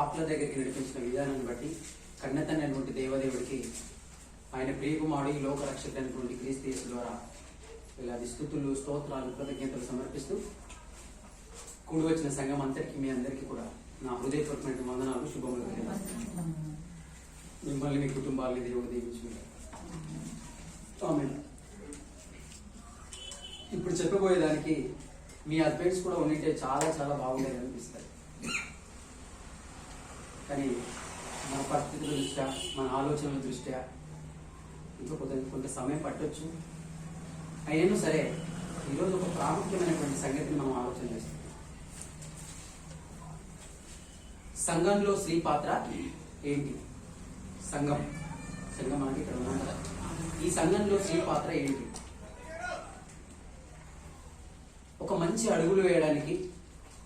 పాపల దగ్గరికి నడిపించిన విధానాన్ని బట్టి కన్నతన్నటువంటి దేవదేవుడికి ఆయన ప్రియకుమారుడు లోక రక్షకుడైనటువంటి క్రీస్తు యేసు ద్వారా ఇలాంటి స్తుతులు స్తోత్రాలు కృతజ్ఞతలు సమర్పిస్తూ కూడి వచ్చిన సంఘం అంతటికి మీ అందరికీ కూడా నా హృదయపూర్వకమైన వందనాలు శుభములు. మిమ్మల్ని మీ కుటుంబాలని దేవుడు దీవించుకుంటారు. ఇప్పుడు చెప్పబోయేదానికి మీ హస్బెండ్స్ కూడా ఉండింటే చాలా చాలా బాగుండేది అనిపిస్తుంది. కానీ మన పరిస్థితుల దృష్ట్యా మన ఆలోచనల దృష్ట్యా ఇంకా కొంత సమయం పట్టొచ్చు. అయినా సరే ఈరోజు ఒక ప్రాముఖ్యమైనటువంటి సంగతిని మనం ఆలోచన చేస్తాం. సంఘంలో స్త్రీ పాత్ర ఏంటి? సంఘం మనకి ఇక్కడ ఉన్నాం కదా, ఈ సంఘంలో స్త్రీ పాత్ర ఏంటి? ఒక మంచి అడుగులు వేయడానికి,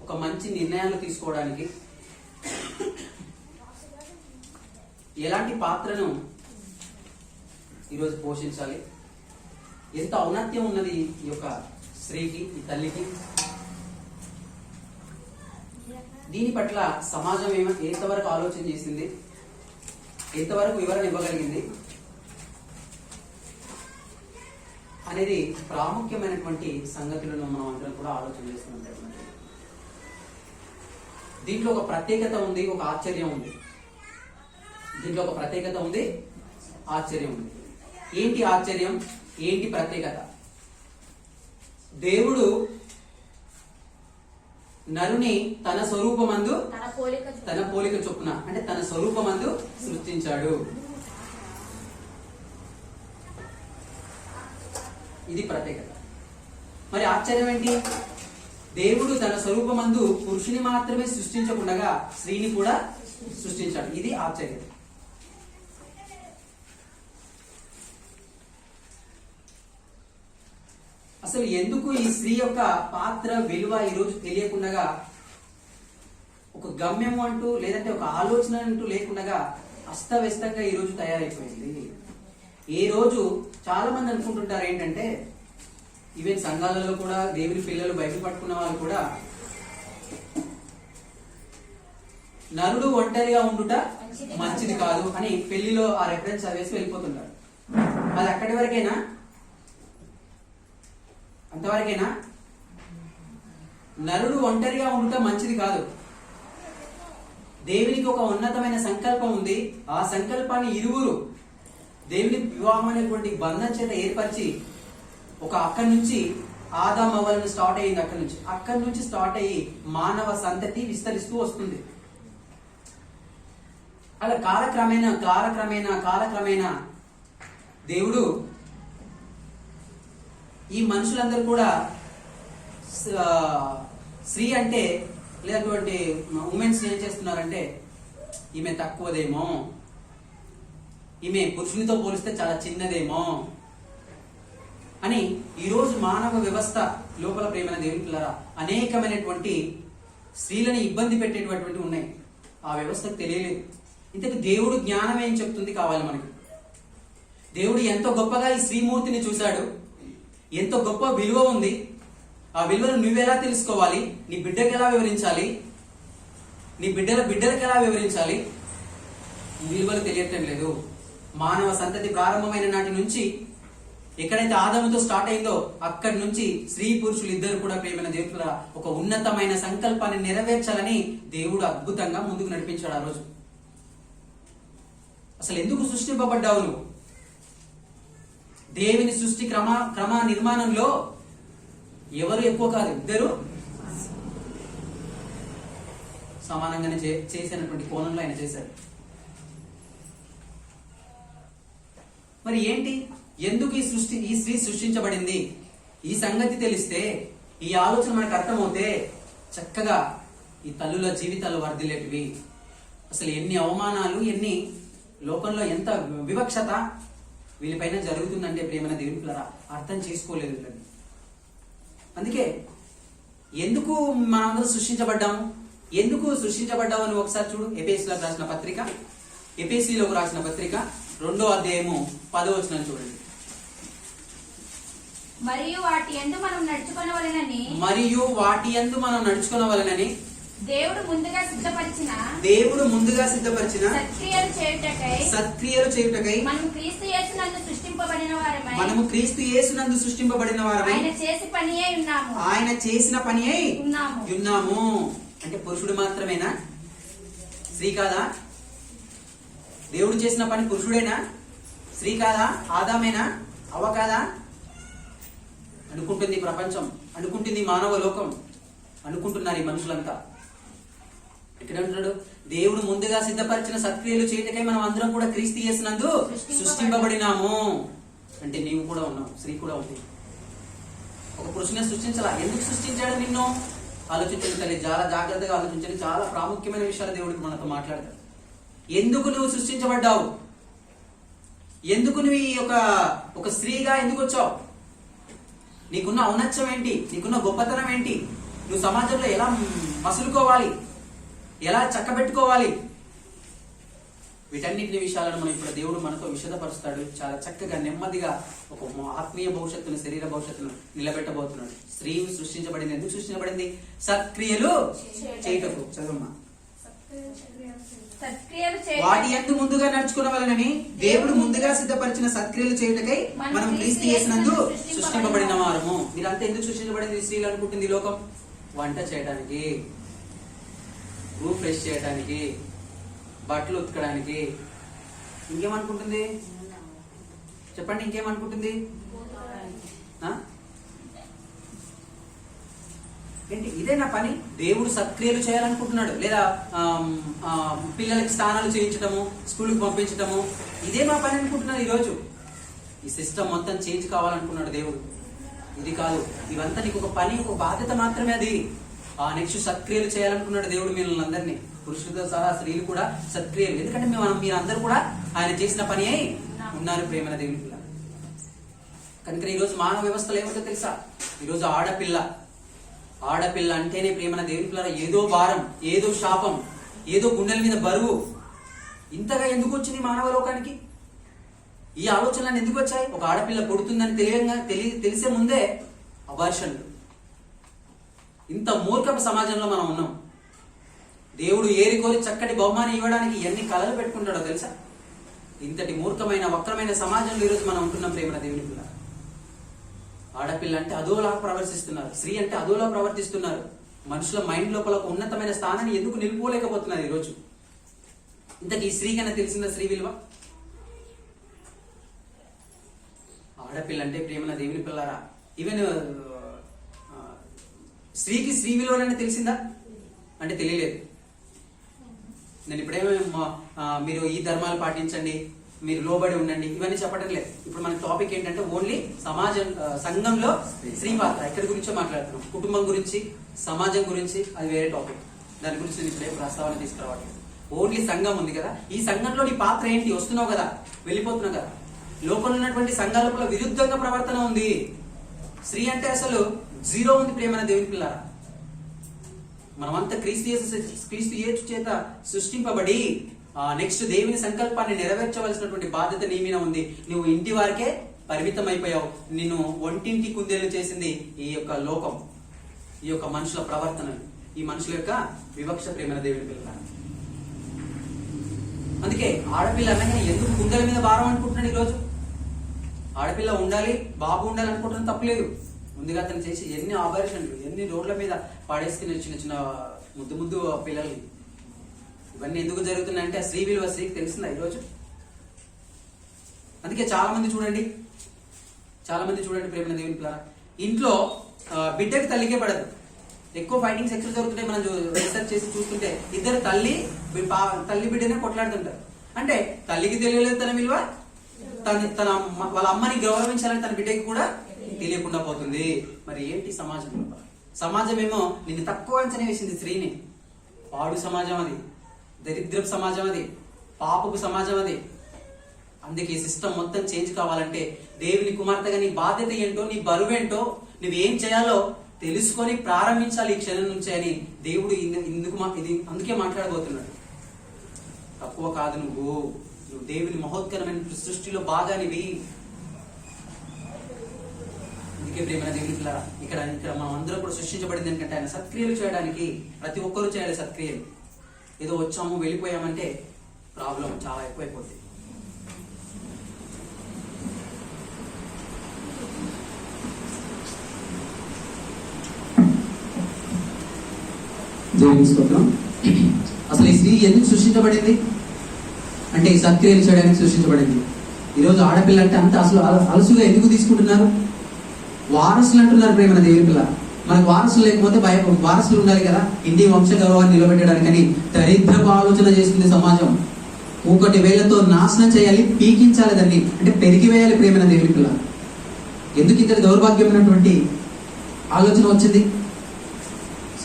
ఒక మంచి నిర్ణయాలు తీసుకోవడానికి ఎలాంటి పాత్రను ఈరోజు పోషించాలి? ఎంత ఔన్నత్యం ఉన్నది ఈ యొక్క స్త్రీకి, ఈ తల్లికి. దీని పట్ల సమాజం ఎంతవరకు ఆలోచన చేసింది, ఎంతవరకు వివరణ ఇవ్వగలిగింది అనేది ప్రాముఖ్యమైనటువంటి సంగతులను మనం అందరం కూడా ఆలోచన చేస్తున్నట్టు. దీంట్లో ఒక ప్రత్యేకత ఉంది, ఒక ఆశ్చర్యం ఉంది. దీంట్లో ఒక ప్రత్యేకత ఉంది, ఆశ్చర్యం ఉంది. ఏంటి ఆశ్చర్యం, ఏంటి ప్రత్యేకత? దేవుడు నరుని తన స్వరూపమందు, తన పోలిక చొప్పున, అంటే తన స్వరూపమందు సృష్టించాడు. ఇది ప్రత్యేకత. మరి ఆశ్చర్యం ఏంటి? దేవుడు తన స్వరూపమందు పురుషుని మాత్రమే సృష్టించకుండా స్త్రీని కూడా సృష్టించాడు. ఇది ఆశ్చర్యం. అసలు ఎందుకు ఈ స్త్రీ యొక్క పాత్ర విలువ ఈరోజు తెలియకుండా, ఒక గమ్యము అంటూ లేదంటే ఒక ఆలోచన అంటూ లేకుండా అస్తవ్యస్తంగా ఈరోజు తయారైపోయింది. ఈ రోజు చాలా మంది అనుకుంటుంటారు ఏంటంటే, ఈవెన్ సంఘాలలో కూడా దేవుని పిల్లలు బైబిల్ పట్టుకున్న వాళ్ళు కూడా నరుడు ఒంటరిగా ఉండుట మంచిది కాదు అని పెళ్లిలో ఆ రెఫరెన్స్ చదివేసి వెళ్ళిపోతుంటారు. అది అక్కడి వరకేనా? అంతవరకేనా? నరుడు ఒంటరిగా ఉండుట మంచిది కాదు. దేవునికి ఒక ఉన్నతమైన సంకల్పం ఉంది. ఆ సంకల్పాన్ని ఇరువురు దేవుని వివాహం అనేటువంటి బంధం చేత ఏర్పరిచి అక్కడి నుంచి ఆదాము అవ్వలను స్టార్ట్ అయ్యింది. అక్కడి నుంచి స్టార్ట్ అయ్యి మానవ సంతతి విస్తరిస్తూ వస్తుంది. అలా కాలక్రమేణా దేవుడు ఈ మనుషులందరూ కూడా స్త్రీ అంటే లేదంటే ఉమెన్స్ ఏం చేస్తున్నారంటే, ఈమె తక్కువదేమో, ఈమె పురుషునితో పోలిస్తే చాలా చిన్నదేమో అని ఈరోజు మానవ వ్యవస్థ లోపల ప్రేమైన దేవుని పిల్లరా అనేకమైనటువంటి స్త్రీలను ఇబ్బంది పెట్టేటువంటి ఉన్నాయి. ఆ వ్యవస్థకు తెలియలేదు. ఇంతకు దేవుడు జ్ఞానం ఏం చెప్తుంది కావాలి మనకి? దేవుడు ఎంతో గొప్పగా ఈ శ్రీమూర్తిని చూశాడు. ఎంతో గొప్ప విలువ ఉంది. ఆ విలువను నువ్వెలా తెలుసుకోవాలి? నీ బిడ్డకి ఎలా వివరించాలి? నీ బిడ్డలకు ఎలా వివరించాలి? విలువలు తెలియటం లేదు. మానవ సంతతి ప్రారంభమైన నాటి నుంచి ఎక్కడైతే ఆదాముతో స్టార్ట్ అయిందో అక్కడి నుంచి స్త్రీ పురుషులు ఇద్దరు కూడా ప్రేమైన దేవుడు ఒక ఉన్నతమైన సంకల్పాన్ని నెరవేర్చాలని దేవుడు అద్భుతంగా ముందుకు నడిపించాడు. ఆ రోజు అసలు ఎందుకు సృష్టింపబడ్డావు నువ్వు? దేవుని సృష్టి క్రమ నిర్మాణంలో ఎవరు ఎక్కువ కాదు, ఇద్దరు సమానంగానే చేసినటువంటి కోణంలో ఆయన చేశాడు. మరి ఏంటి, ఎందుకు ఈ స్త్రీ సృష్టించబడింది? ఈ సంగతి తెలిస్తే, ఈ ఆలోచన మనకు అర్థమవుతే చక్కగా ఈ తల్లుల జీవితాలు వర్ధిల్లేటివి. అసలు ఎన్ని అవమానాలు, ఎన్ని లోకంలో ఎంత వివక్షత వీళ్ళపైన జరుగుతుందంటే ప్రేమైన దేవుని పిల్లరా అర్థం చేసుకోలేదు. అందుకే ఎందుకు మనందరూ సృష్టించబడ్డాము, ఎందుకు సృష్టించబడ్డాము అని ఒకసారి చూడు. ఎఫెసీలోకి రాసిన పత్రిక, ఎఫెసీలోకి రాసిన పత్రిక 2వ అధ్యాయము 10వ వచనం చూడండి. మరియు వాటి యందు మనం నడుచుకొనవలెనని దేవుడు ముందుగా సిద్ధపరిచిన సత్క్రియలు చేయుటకై మనము క్రీస్తు యేసునందు సృష్టింపబడిన వారమై ఆయన చేసిన పని అయి ఉన్నాము. అంటే పురుషుడు మాత్రమేనా? స్త్రీ కాదా? దేవుడు చేసిన పని పురుషుడేనా? స్త్రీ కాదా? ఆదామేనా? అవ్వ కాదా? అనుకుంటుంది ప్రపంచం, అనుకుంటుంది మానవ లోకం, అనుకుంటున్నారు ఈ మనుషులంతా. ఇక్కడ అంటున్నాడు, దేవుడు ముందుగా సిద్ధపరిచిన సత్క్రియలు చేయటకై మనం అందరం కూడా క్రీస్తు యేసునందు సృష్టింపబడినాము. అంటే నీవు కూడా ఉన్నావు, స్త్రీ కూడా ఉంది. ఒక పురుషుని సృష్టించాలా? ఎందుకు సృష్టించాడు నిన్ను? ఆలోచించండి తల్లి, చాలా జాగ్రత్తగా ఆలోచించండి. చాలా ప్రాముఖ్యమైన విషయాలు దేవుడికి మనతో మాట్లాడతాడు. ఎందుకు నువ్వు సృష్టించబడ్డావు? ఎందుకు నువ్వు ఈ ఒక స్త్రీగా ఎందుకు వచ్చావు? నీకున్న ఔన్నత్యం ఏంటి? నీకున్న గొప్పతనం ఏంటి? నువ్వు సమాజంలో ఎలా మసులుకోవాలి, ఎలా చక్కబెట్టుకోవాలి, వీటన్నిటిని విషయాలను మనం ఇప్పుడు దేవుడు మనతో విషదపరుస్తాడు. చాలా చక్కగా నెమ్మదిగా ఒక ఆత్మీయ భవిష్యత్తును, శరీర భవిష్యత్తును నిలబెట్టబోతున్నాడు. స్త్రీ సృష్టించబడింది. ఎందుకు సృష్టించబడింది? సత్క్రియలు చేయుటకు. చదువమ్మా. వాటి యందు ముందుగా నడుచుకున్న వలనని దేవుడు ముందుగా సిద్ధపరిచిన సత్క్రియలు చేయుటకై మనం క్రీస్తు యేసునందు సృష్టింపబడిన వారము. మీరంతా ఎందుకు సృష్టించబడింది? స్త్రీలు అనుకుంటుంది ఈ లోకం. వంట చేయడానికి, రూమ్ ఫ్రెష్ చేయడానికి, బట్టలు ఉతకడానికి. ఇంకేమనుకుంటుంది చెప్పండి? ఇంకేమనుకుంటుంది? ఏంటి? ఇదే నా పని? దేవుడు సత్క్రియలు చేయాలనుకుంటున్నాడు. లేదా పిల్లలకి స్నానాలు చేయించడము, స్కూల్కి పంపించడము, ఇదే మా పని అనుకుంటున్నారు ఈరోజు. ఈ సిస్టమ్ మొత్తం చేంజ్ కావాలనుకున్నాడు దేవుడు. ఇది కాదు, ఇవంతా నీకు ఒక పని, ఒక బాధ్యత మాత్రమే. అది నెక్స్ట్ సత్క్రియలు చేయాలనుకున్నాడు దేవుడు మిమ్మల్ని అందరినీ, పురుషులతో సహా స్త్రీలు కూడా సత్క్రియలు. ఎందుకంటే మీరందరూ కూడా ఆయన చేసిన పని అయి ఉన్నారు ప్రేమన దేవుని పిల్ల. కనుక ఈరోజు మానవ వ్యవస్థలో ఏమిటో తెలుసా? ఈరోజు ఆడపిల్ల అంటేనే ప్రేమన దేవుని పిల్ల ఏదో భారం, ఏదో శాపం, ఏదో గుండెల మీద బరువు. ఇంతగా ఎందుకు వచ్చింది మానవ లోకానికి? ఈ ఆలోచనలు ఎందుకు వచ్చాయి? ఒక ఆడపిల్ల పుడుతుందని తెలిసే ముందే అబార్షన్లు. ఇంత మూర్ఖపు సమాజంలో మనం ఉన్నాం. దేవుడు ఏరికోరి చక్కటి బహుమానం ఇవ్వడానికి ఎన్ని కలలు పెట్టుకుంటాడో తెలుసా? ఇంతటి మూర్ఖమైన వక్రమైన సమాజంలో ఈరోజు మనం ఉంటున్నాం ప్రేమన దేవుని పిల్ల. ఆడపిల్ల అంటే అదోలా ప్రవర్తిస్తున్నారు, స్త్రీ అంటే అదోలా ప్రవర్తిస్తున్నారు. మనుషుల మైండ్ లోపల ఒక ఉన్నతమైన స్థానాన్ని ఎందుకు నిలుపుకోలేకపోతున్నారు ఈరోజు? ఇంతకీ ఈ స్త్రీకైనా తెలిసిందా స్త్రీ విలువ? ఆడపిల్ల అంటే ప్రేమన దేవుని పిల్లరా, ఈవెన్ స్త్రీకి స్త్రీ విలువలని తెలిసిందా అంటే తెలియలేదు. నేను ఇప్పుడేమో మీరు ఈ ధర్మాలు పాటించండి, మీరు లోబడి ఉండండి, ఇవన్నీ చెప్పడం లేదు. ఇప్పుడు మన టాపిక్ ఏంటంటే ఓన్లీ సంఘంలో స్త్రీ పాత్ర. ఎక్కడి గురించో మాట్లాడుతున్నాం, కుటుంబం గురించి, సమాజం గురించి, అది వేరే టాపిక్. దాని గురించి నేను ఇప్పుడే ప్రస్తావన తీసుకురావాలి. ఓన్లీ సంఘం ఉంది కదా, ఈ సంఘంలో నీ పాత్ర ఏంటి? వస్తున్నావు కదా, వెళ్ళిపోతున్నావు కదా. లోపల ఉన్నటువంటి సంఘాల లోపల విరుద్ధంగా ప్రవర్తన ఉంది. స్త్రీ అంటే అసలు జీరో ఉంది ప్రేమన దేవుని పిల్లరా. మనమంతా క్రీస్తు యేసు చేత సృష్టింపబడి నెక్స్ట్ దేవుని సంకల్పాన్ని నెరవేర్చవలసినటువంటి బాధ్యత నీ మీద ఉంది. నువ్వు ఇంటి వారికే పరిమితం అయిపోయావు. నిన్ను ఒంటింటి కుందేలు చేసింది ఈ యొక్క లోకం, ఈ యొక్క మనుషుల ప్రవర్తనలు, ఈ మనుషుల యొక్క వివక్ష ప్రేమన దేవుని పిల్ల. అందుకే ఆడపిల్ల అనగానే ఎందుకు కుందేల మీద భారం అనుకుంటున్నాడు ఈరోజు? ఆడపిల్ల ఉండాలి, బాబు ఉండాలి అనుకుంటున్నాను, తప్పలేదు. ముందుగా అతను చేసి ఎన్ని ఆపరేషన్లు, ఎన్ని రోడ్ల మీద పాడేసుకుని చిన్న చిన్న ముద్దు పిల్లల్ని. ఇవన్నీ ఎందుకు జరుగుతున్నాయంటే ఆ స్త్రీ విలువ స్త్రీకి తెలిసిందా ఈరోజు? అందుకే చాలా మంది చూడండి ప్రేమన దేవుని పిల్ల, ఇంట్లో బిడ్డకి తల్లికే పడదు. ఎక్కువ ఫైటింగ్స్ ఎక్కడ జరుగుతుంటాయి మనం రీసెర్చ్ చేసి చూస్తుంటే, ఇద్దరు తల్లి బిడ్డనే కొట్లాడుతుంటారు. అంటే తల్లికి తెలియలేదు తన విలువ, తన వాళ్ళ అమ్మని గౌరవించాలని తన బిడ్డకి కూడా తెలియకుండా పోతుంది. మరి ఏంటి సమాజం ఏమో నిన్ను తక్కువ అంచనా వేసింది స్త్రీని. పాడు సమాజం అది, దరిద్రపు సమాజం అది, పాపపు సమాజం అది. అందుకే ఈ సిస్టమ్ మొత్తం చేంజ్ కావాలంటే దేవుని కుమార్తెగా నీ బాధ్యత ఏంటో, నీ బరువేంటో, నువ్వేం చేయాలో తెలుసుకొని ప్రారంభించాలి ఈ క్షణం నుంచే అని దేవుడు అందుకే మాట్లాడబోతున్నాడు. తక్కువ కాదు, నువ్వు దేవుని మహోత్కరమైన సృష్టిలో భాగానివి. అందుకే ప్రేమ దేవుని పిల్లరా, ఇక్కడ మనం అందరం కూడా సృష్టించబడింది ఎందుకంటే ఆయన సత్క్రియలు చేయడానికి. ప్రతి ఒక్కరూ చేయాలి సత్క్రియలు. ఏదో వచ్చాము వెళ్ళిపోయామంటే ప్రాబ్లం చాలా ఎక్కువైపోతుంది. దేవుని స్తోత్రం. అసలు ఈ స్త్రీ ఎందుకు సృష్టించబడింది అంటే ఈ సత్క్రియలు చేయడానికి సృష్టించబడింది. ఈరోజు ఆడపిల్ల అంటే అంత అసలు అలసుగా ఎందుకు తీసుకుంటున్నారు? వారసులు అంటున్నారు ప్రేమ దేవుని పిల్ల. మనకు వారసులు లేకపోతే వారసులు ఉండాలి కదా, ఇంటి వంశ గౌరవాన్ని నిలబెట్టడానికని దరిద్రపు ఆలోచన చేస్తుంది సమాజం. 1 వేలతో నాశనం చేయాలి, పీకించాలి దాన్ని, అంటే పెరిగివేయాలి ప్రేమ దేవుని పిల్ల. ఎందుకు ఇంతటి దౌర్భాగ్యమైనటువంటి ఆలోచన వచ్చింది?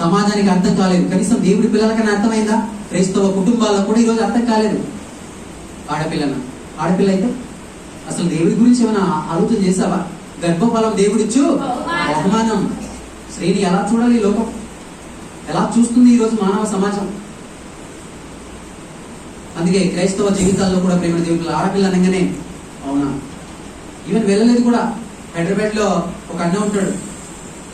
సమాజానికి అర్థం కాలేదు. కనీసం దేవుడి పిల్లలకన్నా అర్థమైందా? క్రైస్తవ కుటుంబాలకు కూడా ఈరోజు అర్థం కాలేదు. ఆడపిల్ల అయితే అసలు దేవుడి గురించి ఏమైనా ఆలోచన చేసావా? గర్భఫలం దేవుడిచ్చు బహుమానం. స్త్రీని ఎలా చూడాలి లోకం? ఎలా చూస్తుంది ఈరోజు మానవ సమాజం? అందుకే క్రైస్తవ జీవితాల్లో కూడా ప్రేమ దేవుడు ఆడపిల్ల అనగానే అవునా, ఈవెన్ వెళ్ళలేదు కూడా. హైదరాబాద్ లో ఒక అన్న ఉంటాడు,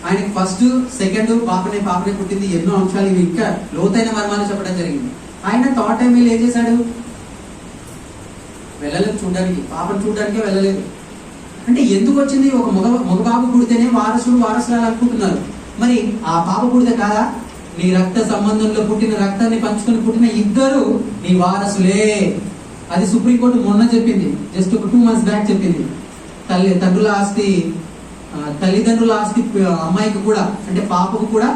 ఆయనకి ఫస్ట్ సెకండ్ పాపనే పుట్టింది. ఎన్నో అంశాలు ఇవి ఇంకా లోతైన మర్మాలు చెప్పడం జరిగింది. ఆయన థర్డ్ టైం వెళ్ళి ఏం చేశాడు? వెళ్ళలేదు చూడడానికి, పాపను చూడడానికే వెళ్ళలేదు. అంటే ఎందుకు వచ్చింది? ఒక మగబాబు పుడితేనే వారసురాలు అనుకుంటున్నారు. మరి ఆ పాప పుడితే కాదా? నీ రక్త సంబంధంలో పుట్టిన, రక్తాన్ని పంచుకొని పుట్టిన ఇద్దరు నీ వారసులే. అది సుప్రీంకోర్టు మొన్న చెప్పింది, జస్ట్ ఒక 2 months బ్యాక్ చెప్పింది. తల్లిదండ్రుల ఆస్తి అమ్మాయికి కూడా, అంటే పాపకు కూడా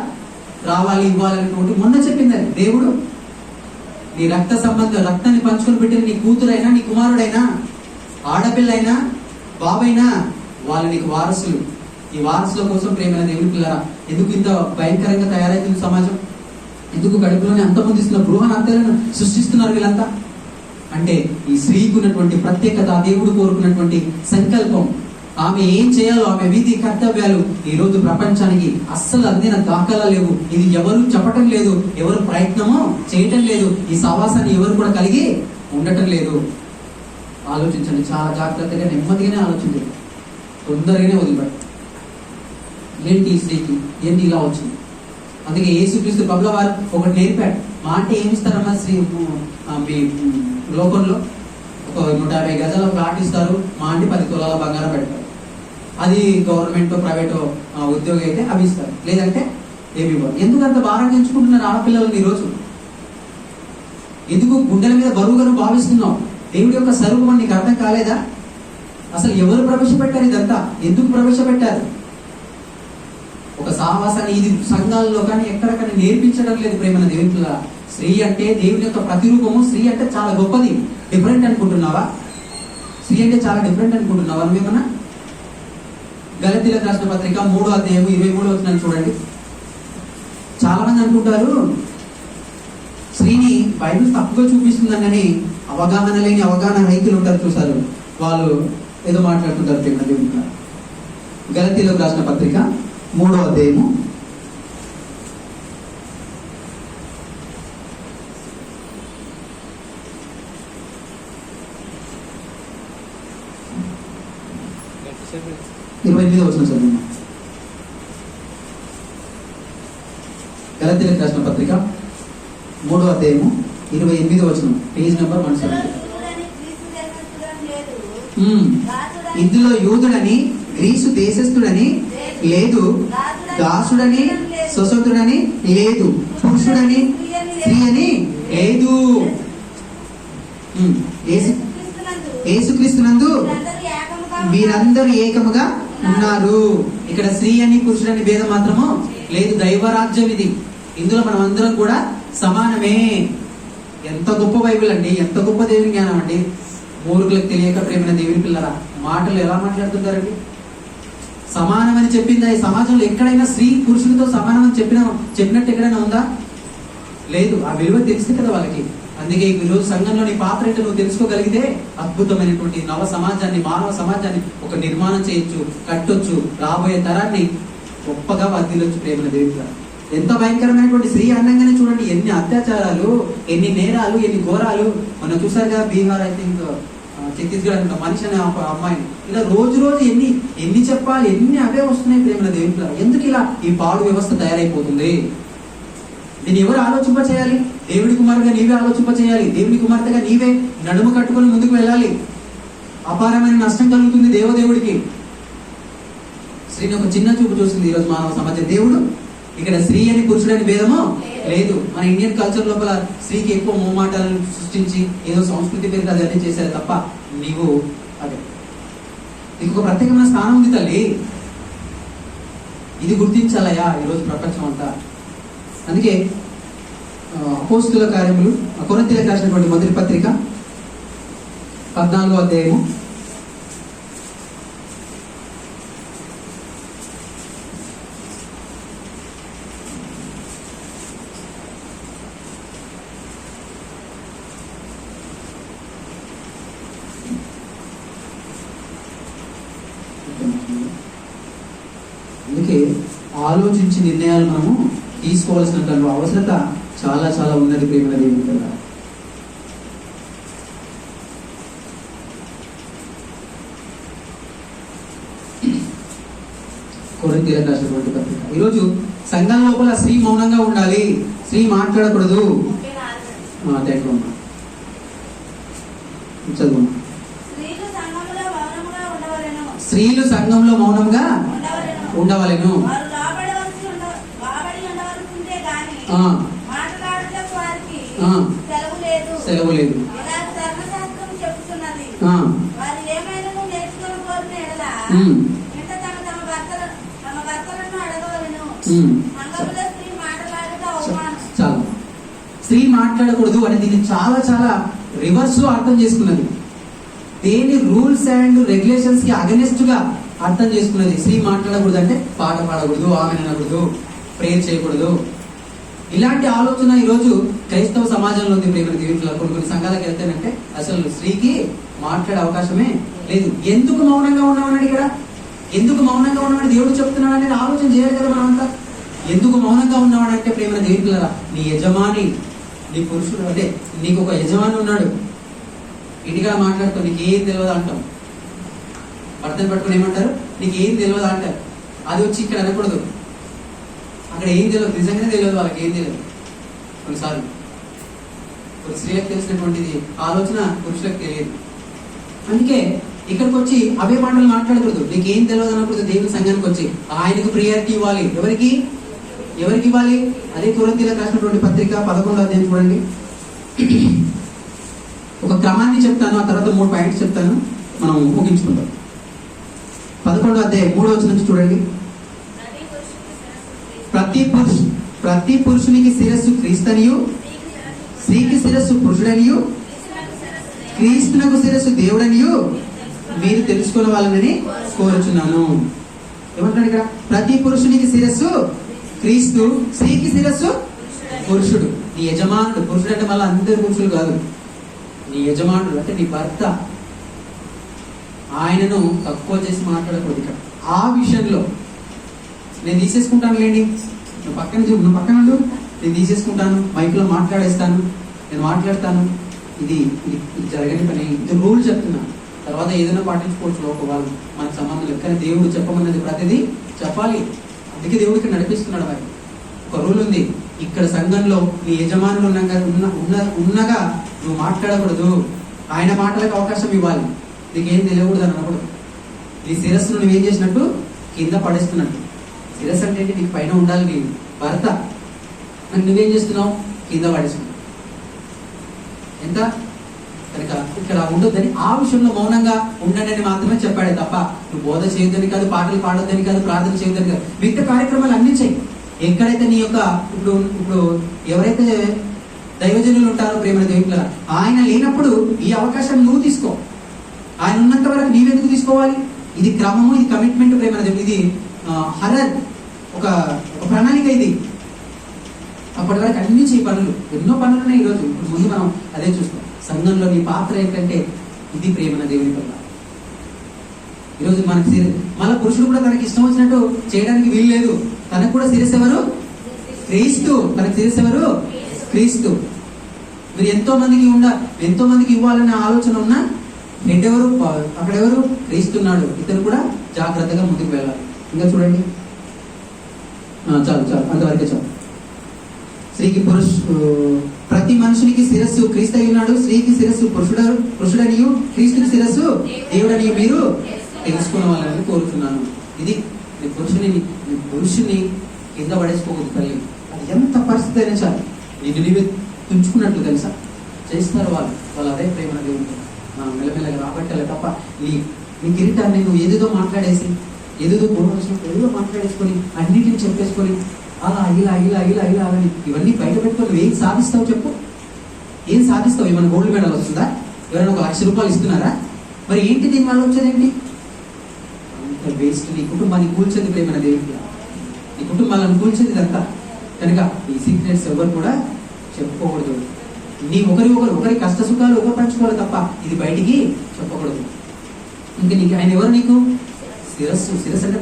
రావాలి, ఇవ్వాలనేటువంటి మొన్న చెప్పింది. అది దేవుడు నీ రక్త సంబంధం, రక్తాన్ని పంచుకొని పెట్టిన నీ కూతురైనా, నీ కుమారుడైనా, ఆడపిల్లైనా, బాబైనా, వాళ్ళు నీకు వారసులు. ఈ వారసుల కోసం ప్రేమ దేవుని పిల్లరా, ఎందుకు ఇంత భయంకరంగా తయారైతుంది సమాజం? ఎందుకు కడుపులోనే అంతమొందిస్తున్న బృహనత్యలను సృష్టిస్తున్నారు వీళ్ళంతా? అంటే ఈ స్త్రీకి ఉన్నటువంటి ప్రత్యేకత, దేవుడు కోరుకున్నటువంటి సంకల్పం, ఆమె ఏం చేయాలో ఆమె విధి కర్తవ్యాలు ఈ రోజు ప్రపంచానికి అస్సలు అందిన దాఖలా లేవు. ఇది ఎవరు చెప్పటం లేదు, ఎవరు ప్రయత్నమో చేయటం లేదు, ఈ సహవాసాన్ని ఎవరు కూడా కలిగి ఉండటం లేదు. ఆలోచించండి, చాలా జాగ్రత్తగా నెమ్మదిగానే ఆలోచించండి, తొందరగానే వదిలిపెట్టు. ఏంటి ఈ స్త్రీకి ఏంటి ఇలా వచ్చింది? అందుకే యేసుక్రీస్తు ప్రభుల వారు ఒకటి నేర్పాడు. మా అంటే ఏమిస్తారమ్మా స్త్రీ మీ లోకంలో? ఒక 150 గజాల ప్లాట్ ఇస్తారు, మా అంటే 10 తులాల బంగారం పెడతారు. అది గవర్నమెంట్ ప్రైవేట్ ఉద్యోగం అయితే అవి ఇస్తారు, లేదంటే ఏమి ఇవ్వరు. ఎందుకు అంత భారంగా ఎంచుకుంటున్నారు ఆడపిల్లలను ఈరోజు? ఎందుకు గుండెల మీద బరువుగా భావిస్తున్నావు? దేవుడి యొక్క స్వరూపం నీకు అర్థం కాలేదా? అసలు ఎవరు ప్రవేశపెట్టారు ఇదంతా? ఎందుకు ప్రవేశపెట్టారు? ఒక సహవాసాన్ని ఇది సంఘాల్లో కానీ ఎక్కడ కానీ నేర్పించడం లేదు ప్రేమ దేవుని. స్త్రీ అంటే దేవుని యొక్క ప్రతిరూపము. స్త్రీ అంటే చాలా గొప్పది, డిఫరెంట్ అనుకుంటున్నావా? స్త్రీ అంటే చాలా డిఫరెంట్ అనుకుంటున్నావా నువ్వేమన్నా? గలతీయులకు రాసిన పత్రిక 3వ అధ్యాయం 23వ వచనం చూడండి. చాలా మంది అనుకుంటారు స్త్రీని బైబిల్ తప్పుగా చూపిస్తుందని. అవగాహన లేని అవగాహన రైతులు ఉంటారు చూసారు, వాళ్ళు ఏదో మాట్లాడుతుంటారు ప్రేమ దేవుని. గలతీయులకు రాసిన పత్రిక 3వ అధ్యాయము 28వ వచనం చదువు. గలతీయులకు రాసిన పత్రిక 3వ అధ్యాయము 28వ వచనం, పేజ్ నెంబర్ 170. ఇందులో యూదుడని గ్రీసు దేశస్థుడని లేదు, దాసుడని స్వతంత్రుడని లేదు, పురుషుడని స్త్రీ అని లేదు. యేసుక్రీస్తునందు మీరందరూ ఏకముగా ఉన్నారు. ఇక్కడ స్త్రీ అని పురుషుడని భేదం మాత్రము లేదు. దైవరాజ్యం ఇది. ఇందులో మనం అందరం కూడా సమానమే. ఎంత గొప్ప బైబిల్ అండి, ఎంత గొప్ప దేవుని జ్ఞానం అండి. మూర్ఖులకు తెలియక ప్రేమ దేవుని పిల్లరా, మాటలు ఎలా మాట్లాడుతుంటారండి? సమానమని చెప్పిందా ఈ సమాజంలో? ఎక్కడైనా స్త్రీ పురుషులతో సమానమని చెప్పినట్టు ఎక్కడైనా ఉందా? లేదు. ఆ విలువ తెలిస్తే కదా వాళ్ళకి. అందుకే ఈరోజు సంఘంలో నీ పాత్ర ఏంటో నువ్వు తెలుసుకోగలిగితే అద్భుతమైనటువంటి నవ సమాజాన్ని, మానవ సమాజాన్ని ఒక నిర్మాణం చేయొచ్చు, కట్టొచ్చు, రాబోయే తరాన్ని గొప్పగా వర్ధిల్లొచ్చు ప్రేమ దేవుడిగా. ఎంత భయంకరమైనటువంటి స్త్రీ అన్నంగానే చూడండి, ఎన్ని అత్యాచారాలు, ఎన్ని నేరాలు, ఎన్ని ఘోరాలు. మనం చూసారుగా బీహార్, ఐ థింక్ ఛత్తీస్గఢ్ అనుకుంటాం, మనిషి అనే ఒక అమ్మాయిని. ఇలా రోజు రోజు ఎన్ని చెప్పాలి, ఎన్ని అవే వస్తున్నాయి ప్రేమల దేవుని. ఎందుకు ఇలా ఈ పాడు వ్యవస్థ తయారైపోతుంది? దీన్ని ఎవరు ఆలోచింప చేయాలి? దేవుడి కుమారుగా నీవే ఆలోచింప చేయాలి. దేవుడి కుమార్తెగా నీవే నడుము కట్టుకొని ముందుకు వెళ్ళాలి. అపారమైన నష్టం కలుగుతుంది దేవదేవుడికి. స్త్రీని ఒక చిన్న చూపు చూస్తుంది ఈరోజు మానవ సమాజం. దేవుడు ఇక్కడ స్త్రీ అని పురుషుడు అని భేదమో లేదు. మన ఇండియన్ కల్చర్ లోపల స్త్రీకి ఎక్కువ మోమాటాలను సృష్టించి ఏదో సంస్కృతి పేరు అదే చేశారు తప్ప నీకు ఒక ప్రత్యేకమైన స్థానం ఉంది తల్లి. ఇది గుర్తించాలయా ఈరోజు ప్రపంచం అంతా. అందుకే అపోస్తుల కార్యములు కొరింథీయులకు రాసినటువంటి మొదటి పత్రిక 14వ అధ్యాయము అందుకే ఆలోచించి నిర్ణయాలు మనము తీసుకోవాల్సిన అవసరత చాలా చాలా ఉన్నది ప్రేమ దేవుని కదా. కొరింథీయులకు రాసినటువంటి పత్రిక. ఈరోజు సంఘం లోపల స్త్రీ మౌనంగా ఉండాలి, స్త్రీ మాట్లాడకూడదు. చదువు. స్త్రీలు సంఘంలో మౌనంగా ఉండవలెను. సెలవు లేదు. చాలు. స్త్రీ మాట్లాడకూడదు అని దీన్ని చాలా చాలా రివర్స్ లో అర్థం చేసుకున్నది. దేని రూల్స్ అండ్ రెగ్యులేషన్స్ కి అగెనిస్ట్ గా అర్థం చేసుకున్నది. స్త్రీ మాట్లాడకూడదు అంటే పాట పాడకూడదు, ఆమె అనకూడదు, ప్రేయర్ చేయకూడదు. ఇలాంటి ఆలోచన ఈరోజు క్రైస్తవ సమాజంలో ఉంది. ప్రేమ దేవుని కొన్ని సంఘాలకు వెళ్తేనంటే అసలు స్త్రీకి మాట్లాడే అవకాశమే లేదు. ఎందుకు మౌనంగా ఉన్నామని ఇక్కడ, ఎందుకు మౌనంగా ఉన్నామని దేవుడు చెప్తున్నాడు అనేది ఆలోచన చేయాలి కదా మనమంతా. ఎందుకు మౌనంగా ఉన్నామనంటే ప్రేమ దేవుని, నీ యజమాని, నీ పురుషుడు అంటే నీకు ఒక యజమాని ఉన్నాడు. ఇంటిగా మాట్లాడుతూ నీకు ఏం తెలియదు అంటాం. భర్తను పట్టుకుని ఏమంటారు, నీకు ఏం తెలియదు అంటారు. అది వచ్చి ఇక్కడ అనకూడదు. అక్కడ ఏం తెలియదు, నిజంగానే తెలియదు, వాళ్ళకి ఏం తెలియదు. కొన్నిసార్లు కొన్ని స్త్రీలకు తెలిసినటువంటిది ఆలోచన పురుషులకు తెలియదు. అందుకే ఇక్కడికి వచ్చి అవే మాటలు మాట్లాడకూడదు. నీకు ఏం తెలియదు అన్నప్పుడు దేవుని సంఘానికి వచ్చి ఆయనకు ప్రియారిటీ ఇవ్వాలి. ఎవరికి ఇవ్వాలి? అదే కొరింథీయులకు రాసినటువంటి పత్రిక 11వ అధ్యాయం చూడండి. ఒక క్రమాన్ని చెప్తాను, ఆ తర్వాత 3 పాయింట్స్ చెప్తాను, మనం ముగించుకుంటాం. 11వ అధ్యాయం 3వ వచనం నుంచి చూడండి. ప్రతి పురుషునికి శిరస్సు క్రీస్తనియు, స్త్రీకి శిరస్సు పురుషుడనియు, క్రీస్తునకు శిరస్సు దేవుడనియు మీరు తెలుసుకునే వాళ్ళని కోరుచున్నాను. ఏమంటున్నాడు ఇక్కడ? ప్రతి పురుషునికి శిరస్సు క్రీస్తు, స్త్రీకి శిరస్సు పురుషుడు. నీ యజమానుడు. పురుషుడు అంటే మళ్ళీ అందరు పురుషులు కాదు. నీ యజమానుడు అంటే నీ భర్త. ఆయనను తక్కువ చేసి మాట్లాడకూడదు ఇక్కడ. ఆ విషయంలో నేను తీసేసుకుంటాను లేండి, నువ్వు పక్కన ఉండు, నేను తీసేసుకుంటాను, మైక్లో మాట్లాడేస్తాను, నేను మాట్లాడతాను, ఇది జరగని పని, ఇది రూల్ చెప్తున్నా. తర్వాత ఏదైనా పాటించుకోవచ్చు లోక వాళ్ళు, మనకు సంబంధం లేదు. కానీ దేవుడు చెప్పమన్నది ప్రతిదీ చెప్పాలి. అందుకే దేవుడు ఇక్కడ నడిపిస్తున్నాడు. వారి ఒక రూల్ ఉంది. ఇక్కడ సంఘంలో నీ యజమానులు ఉన్నగా నువ్వు మాట్లాడకూడదు. ఆయన మాటలకు అవకాశం ఇవ్వాలి. నీకేం తెలియకూడదు అన్నప్పుడు నీ శిరస్సును నువ్వేం చేసినట్టు కింద పడేస్తున్నట్టు. శిరస్సు అంటే నీకు పైన ఉండాలి. నీ భర్త నువ్వేం చేస్తున్నావు? కింద పడేస్తున్నావు. ఎంత కనుక ఇక్కడ ఉండొద్దని, ఆ విషయంలో మౌనంగా ఉండండి అని మాత్రమే చెప్పాడే తప్ప నువ్వు బోధ చేయొద్దని కాదు, పాటలు పాడొద్దని కాదు, ప్రార్థన చేయొద్దని కాదు. మిగతా కార్యక్రమాలు అన్ని చేయి. ఎక్కడైతే నీ యొక్క ఇప్పుడు ఎవరైతే దైవజనులు ఉంటారో ప్రేమ దేవుల, ఆయన లేనప్పుడు ఈ అవకాశం నువ్వు తీసుకో. ఆయన ఉన్నంత వరకు నీవెందుకు తీసుకోవాలి? ఇది క్రమము, ఇది కమిట్మెంట్ ప్రేమ దేవుడు. ఇది ఒక ప్రణాళిక. ఇది అప్పటి వరకు అన్ని చేయి పనులు. ఎన్నో పనులు ఉన్నాయి ఈరోజు. ఇప్పుడు ముందు మనం అదే చూస్తాం. సంఘంలో నీ పాత్ర ఏంటంటే ఇది ప్రేమ దేవుని వల్ల. ఈరోజు మనకి మళ్ళీ పురుషుడు కూడా తనకి ఇష్టం వచ్చినట్టు చేయడానికి వీలు లేదు. తనకు కూడా శిరస్సు ఎవరు? క్రీస్తు. తనకు శిరస్సు ఎవరు? క్రీస్తు. మీరు ఎంతో మందికి ఇవ్వాలనే ఆలోచన ఉన్నా హెడ్ ఎవరు? అక్కడ ఎవరు? క్రీస్తున్నాడు. ఇతను కూడా జాగ్రత్తగా ముందుకు వెళ్ళాలి. ఇంకా చూడండి, చాలు అంతవరకే చాలు. స్త్రీకి ప్రతి మనుషునికి శిరస్సు క్రీస్తు అయి ఉన్నాడు. స్త్రీకి శిరస్సు పురుషుడనియు క్రీస్తుని శిరస్సు దేవుడనియు మీరు తెలుసుకోవాలని కోరుతున్నాను. ఇది పురుషుని కింద పడేసుకోకూడదు తల్లి. అది ఎంత పరిస్థితి అయినా చాలు, నీవే తుంచుకున్నట్లు తెలుసా చేస్తారు వాళ్ళు అదే ప్రేమ దేవుడు మెల్లమెల్లగా రాబట్టాలి తప్ప నీ కిరీటాన్ని నువ్వు ఏదేదో మాట్లాడేసి ఏదేదో ఏదో మాట్లాడేసుకొని అన్నిటిని చెప్పేసుకొని అలా ఇలా అని ఇవన్నీ బయట పెట్టుకొని నువ్వు ఏం సాధిస్తావు చెప్పు? ఏం సాధిస్తావు? ఏమైనా గోల్డ్ మెడల్ వస్తుందా? ఎవరైనా ₹1,00,000 ఇస్తున్నారా? మరి ఏంటి దీనివల్ల వచ్చేదేంటి? అంత వేస్ట్. నీ కుటుంబాన్ని కూల్చేది ప్రేమ దేవుడికి, నీ కుటుంబాలను కూల్చేది ఇదంతా. కనుక ఈ సీక్రెట్స్ ఎవరు కూడా చెప్పుకోకూడదు. నీ ఒకరి కష్ట సుఖాలు ఒకరు పంచుకోవాలి తప్ప ఇది బయటికి చెప్పకూడదు. ఇంకా ఆయన ఎవరు? నీకు శిరస్సు అంటే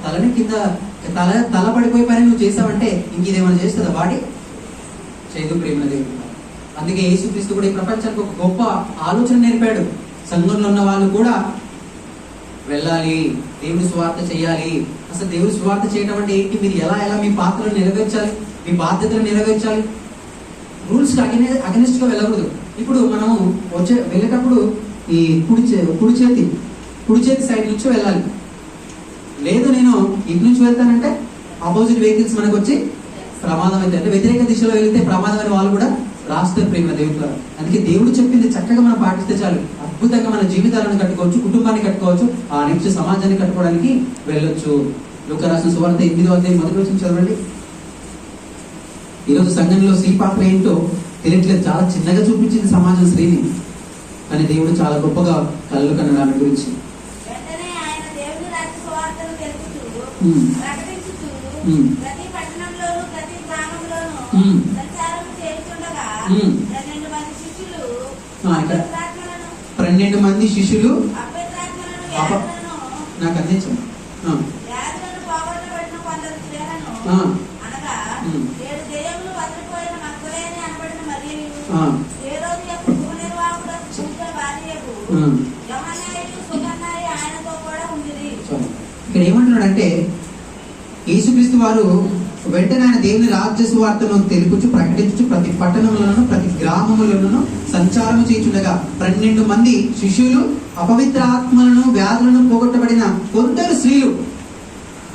తలని కింద తల పడిపోయి పని నువ్వు చేసావంటే ఇంక ఇదేమైనా చేస్తుందా? బాడీ చేయదు ప్రేమ దేవుడు. అందుకే యేసుక్రీస్తు కూడా ఈ ప్రపంచానికి ఒక గొప్ప ఆలోచన నేర్పాడు. సంఘంలో ఉన్న వాళ్ళు కూడా వెళ్ళాలి, దేవుడి సువార్త చేయాలి. అసలు దేవుడి సువార్త చేయడం అంటే ఏంటి? మీరు ఎలా మీ పాత్రలు నెరవేర్చాలి, మీ బాధ్యతలు నెరవేర్చాలి. రూల్స్ అగెనిస్ట్ గా వెళ్ళకూడదు. ఇప్పుడు మనము వెళ్ళేటప్పుడు ఈ కుడి చేతి సైడ్ నుంచి వెళ్ళాలి. లేదు నేను ఇటు నుంచి వెళ్తానంటే ఆపోజిట్ వెహికల్స్ మనకు వచ్చి ప్రమాదం అయితే, అంటే వ్యతిరేక దిశలో వెళ్తే ప్రమాదం అని వాళ్ళు కూడా రాస్తారు ప్రేమ దేవుడు. అందుకే దేవుడు చెప్పింది చక్కగా మనం పాటిస్తే చాలు, అద్భుతంగా మన జీవితాలను కట్టుకోవచ్చు, కుటుంబాన్ని కట్టుకోవచ్చు, ఆ నెక్స్ట్ సమాజాన్ని కట్టుకోవడానికి వెళ్ళొచ్చు. లూకా రాసిన సువార్త 8వ అధ్యాయం 1వ వచనం చదవండి. ఈరోజు సంఘంలో స్త్రీ పాత్ర ఏంటో తెలియట్లేదు. చాలా చిన్నగా చూపించింది సమాజం స్త్రీని, కానీ దేవుడు చాలా గొప్పగా కళ్ళు కన్నాడు ఆమె గురించి. ప్రతి పట్టణంలోను ప్రతి గ్రామంలోను సంచారం చేస్తుండగా 12 మంది శిష్యులు నాకు అందించండి. వ్యాధులను పోగొట్టబడిన కొందరు స్త్రీలను అనగా 7 దెయ్యములు వదిలిపోయిన మగ్దలేనే అనబడిన మరియు, హేరోదు యొక్క గృహనిర్వాహకుడు కూతురు భార్యకు యోహన్నయు సుగంధాయి ఆయనతో కూడా ఉండిరి. ఇక్కడ ఏమంటున్నాడంటే యేసుక్రీస్తు వారు వెంటనే ఆయన దేవుని రాజ్య సువార్తను తెలుపుచు ప్రకటించు ప్రతి పట్టణంలోనూ ప్రతి గ్రామములను సంచారం చేయుచుండగా 12 మంది శిష్యులు అపవిత్ర ఆత్మలను వ్యాధులను పోగొట్టబడిన కొందరు స్త్రీలు.